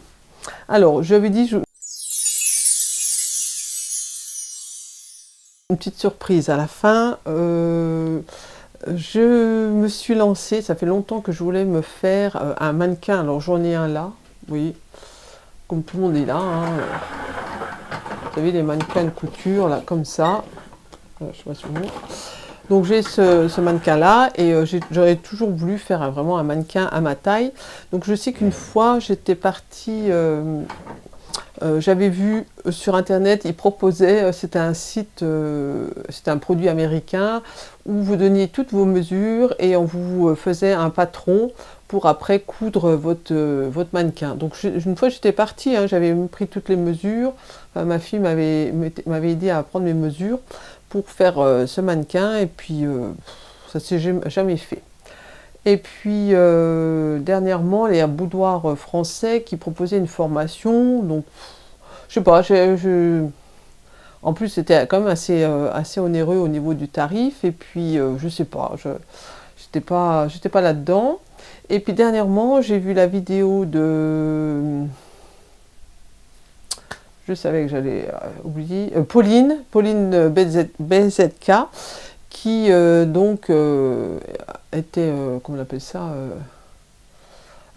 Alors, je avais dit, une petite surprise à la fin. Je me suis lancée, ça fait longtemps que je voulais me faire un mannequin. Alors j'en ai un là, oui, comme tout le monde est là. Hein. Vous savez, les mannequins de couture, là, comme ça. Je sais pas si vous voyez. Donc j'ai ce mannequin là et j'aurais toujours voulu faire vraiment un mannequin à ma taille. Donc je sais qu'une fois j'étais partie... j'avais vu sur internet, ils proposaient, c'était un site, c'était un produit américain où vous donniez toutes vos mesures et on vous faisait un patron pour après coudre votre mannequin. Donc une fois j'étais partie, hein, j'avais pris toutes les mesures, enfin, ma fille m'avait aidé à prendre mes mesures pour faire ce mannequin et puis ça s'est jamais fait. Et puis dernièrement, il y a un boudoir français qui proposait une formation, donc je sais pas, en plus c'était quand même assez onéreux au niveau du tarif, et puis je sais pas, j'étais pas là-dedans. Et puis dernièrement, j'ai vu la vidéo de, je savais que j'allais oublier, Pauline BZK, qui donc était, comment on appelle ça,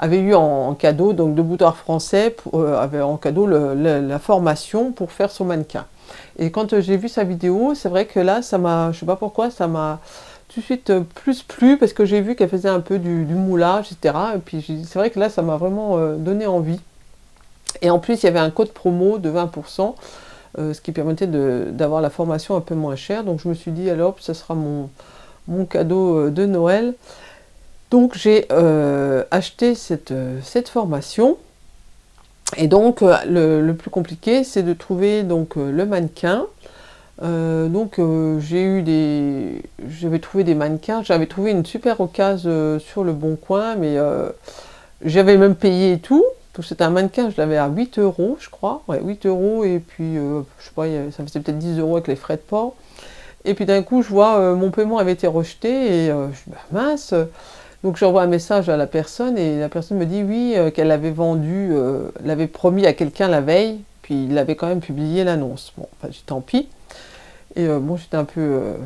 avait eu en cadeau, donc de boudoir français, avait en cadeau la formation pour faire son mannequin. Et quand j'ai vu sa vidéo, c'est vrai que là, ça m'a, je sais pas pourquoi, ça m'a tout de suite plus plu, parce que j'ai vu qu'elle faisait un peu du moulage, etc. Et puis c'est vrai que là, ça m'a vraiment donné envie. Et en plus, il y avait un code promo de 20%, ce qui permettait d'avoir la formation un peu moins chère. Donc je me suis dit, alors, ça sera mon cadeau de Noël. Donc j'ai acheté cette formation. Et donc le plus compliqué, c'est de trouver donc le mannequin. J'avais trouvé des mannequins. J'avais trouvé une super occasion sur le Bon Coin, mais j'avais même payé et tout. Donc c'était un mannequin, je l'avais à 8 euros, je crois. Ouais, 8 euros, et puis je sais pas, ça faisait peut-être 10 euros avec les frais de port. Et puis d'un coup, je vois mon paiement avait été rejeté, et je dis bah, mince. Donc j'envoie un message à la personne, et la personne me dit oui, qu'elle avait vendu, l'avait promis à quelqu'un la veille, puis il avait quand même publié l'annonce. Bon, enfin, j'ai dit tant pis. Et bon, j'étais un peu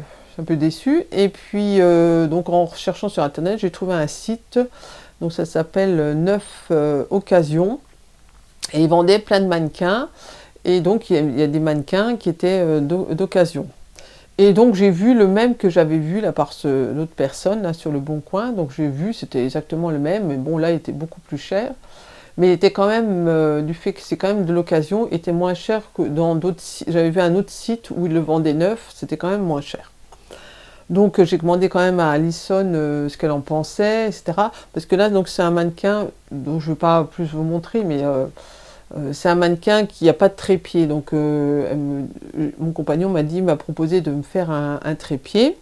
déçue. Et puis donc en recherchant sur internet, j'ai trouvé un site. Donc ça s'appelle 9 Occasions, et ils vendaient plein de mannequins, et donc il y a des mannequins qui étaient d'occasion. Et donc j'ai vu le même que j'avais vu là par l'autre personne là sur le Bon Coin, donc j'ai vu, c'était exactement le même, mais bon là il était beaucoup plus cher, mais il était quand même, du fait que c'est quand même de l'occasion, était moins cher que dans d'autres sites. J'avais vu un autre site où ils le vendaient neuf, c'était quand même moins cher. Donc j'ai demandé quand même à Alison ce qu'elle en pensait, etc. Parce que là, donc c'est un mannequin dont je ne vais pas plus vous montrer, mais c'est un mannequin qui n'a pas de trépied. Donc mon compagnon m'a proposé de me faire un trépied.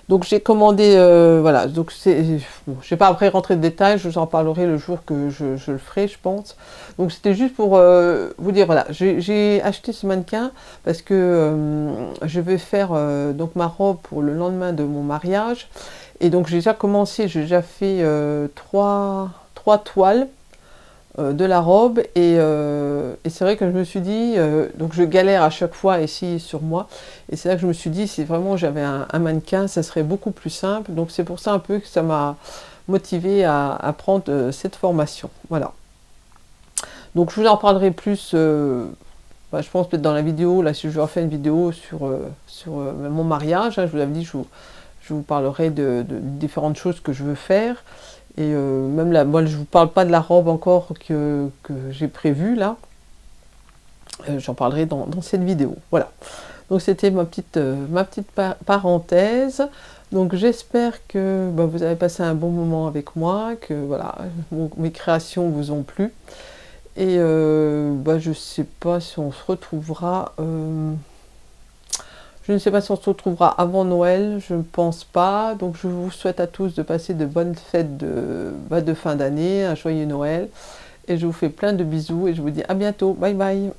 Donc j'ai commandé, voilà, donc bon, je ne vais pas après rentrer de détails, je vous en parlerai le jour que je le ferai, je pense. Donc c'était juste pour vous dire, voilà, j'ai acheté ce mannequin parce que je vais faire donc ma robe pour le lendemain de mon mariage. Et donc j'ai déjà commencé, j'ai déjà fait trois toiles de la robe et c'est vrai que je me suis dit, donc je galère à chaque fois ici sur moi, et c'est là que je me suis dit, si vraiment j'avais un mannequin, ça serait beaucoup plus simple. Donc c'est pour ça un peu que ça m'a motivée à prendre cette formation. Voilà. Donc je vous en parlerai plus, je pense peut-être dans la vidéo, là si je refais une vidéo sur mon mariage, hein, je vous avais dit, je vous parlerai de différentes choses que je veux faire. Et même là, moi je ne vous parle pas de la robe encore que j'ai prévue là. J'en parlerai dans cette vidéo. Voilà. Donc c'était ma petite parenthèse. Donc j'espère que vous avez passé un bon moment avec moi, que voilà, mes créations vous ont plu. Et je ne sais pas si on se retrouvera. Je ne sais pas si on se retrouvera avant Noël, je ne pense pas. Donc je vous souhaite à tous de passer de bonnes fêtes de fin d'année, un joyeux Noël. Et je vous fais plein de bisous et je vous dis à bientôt. Bye bye.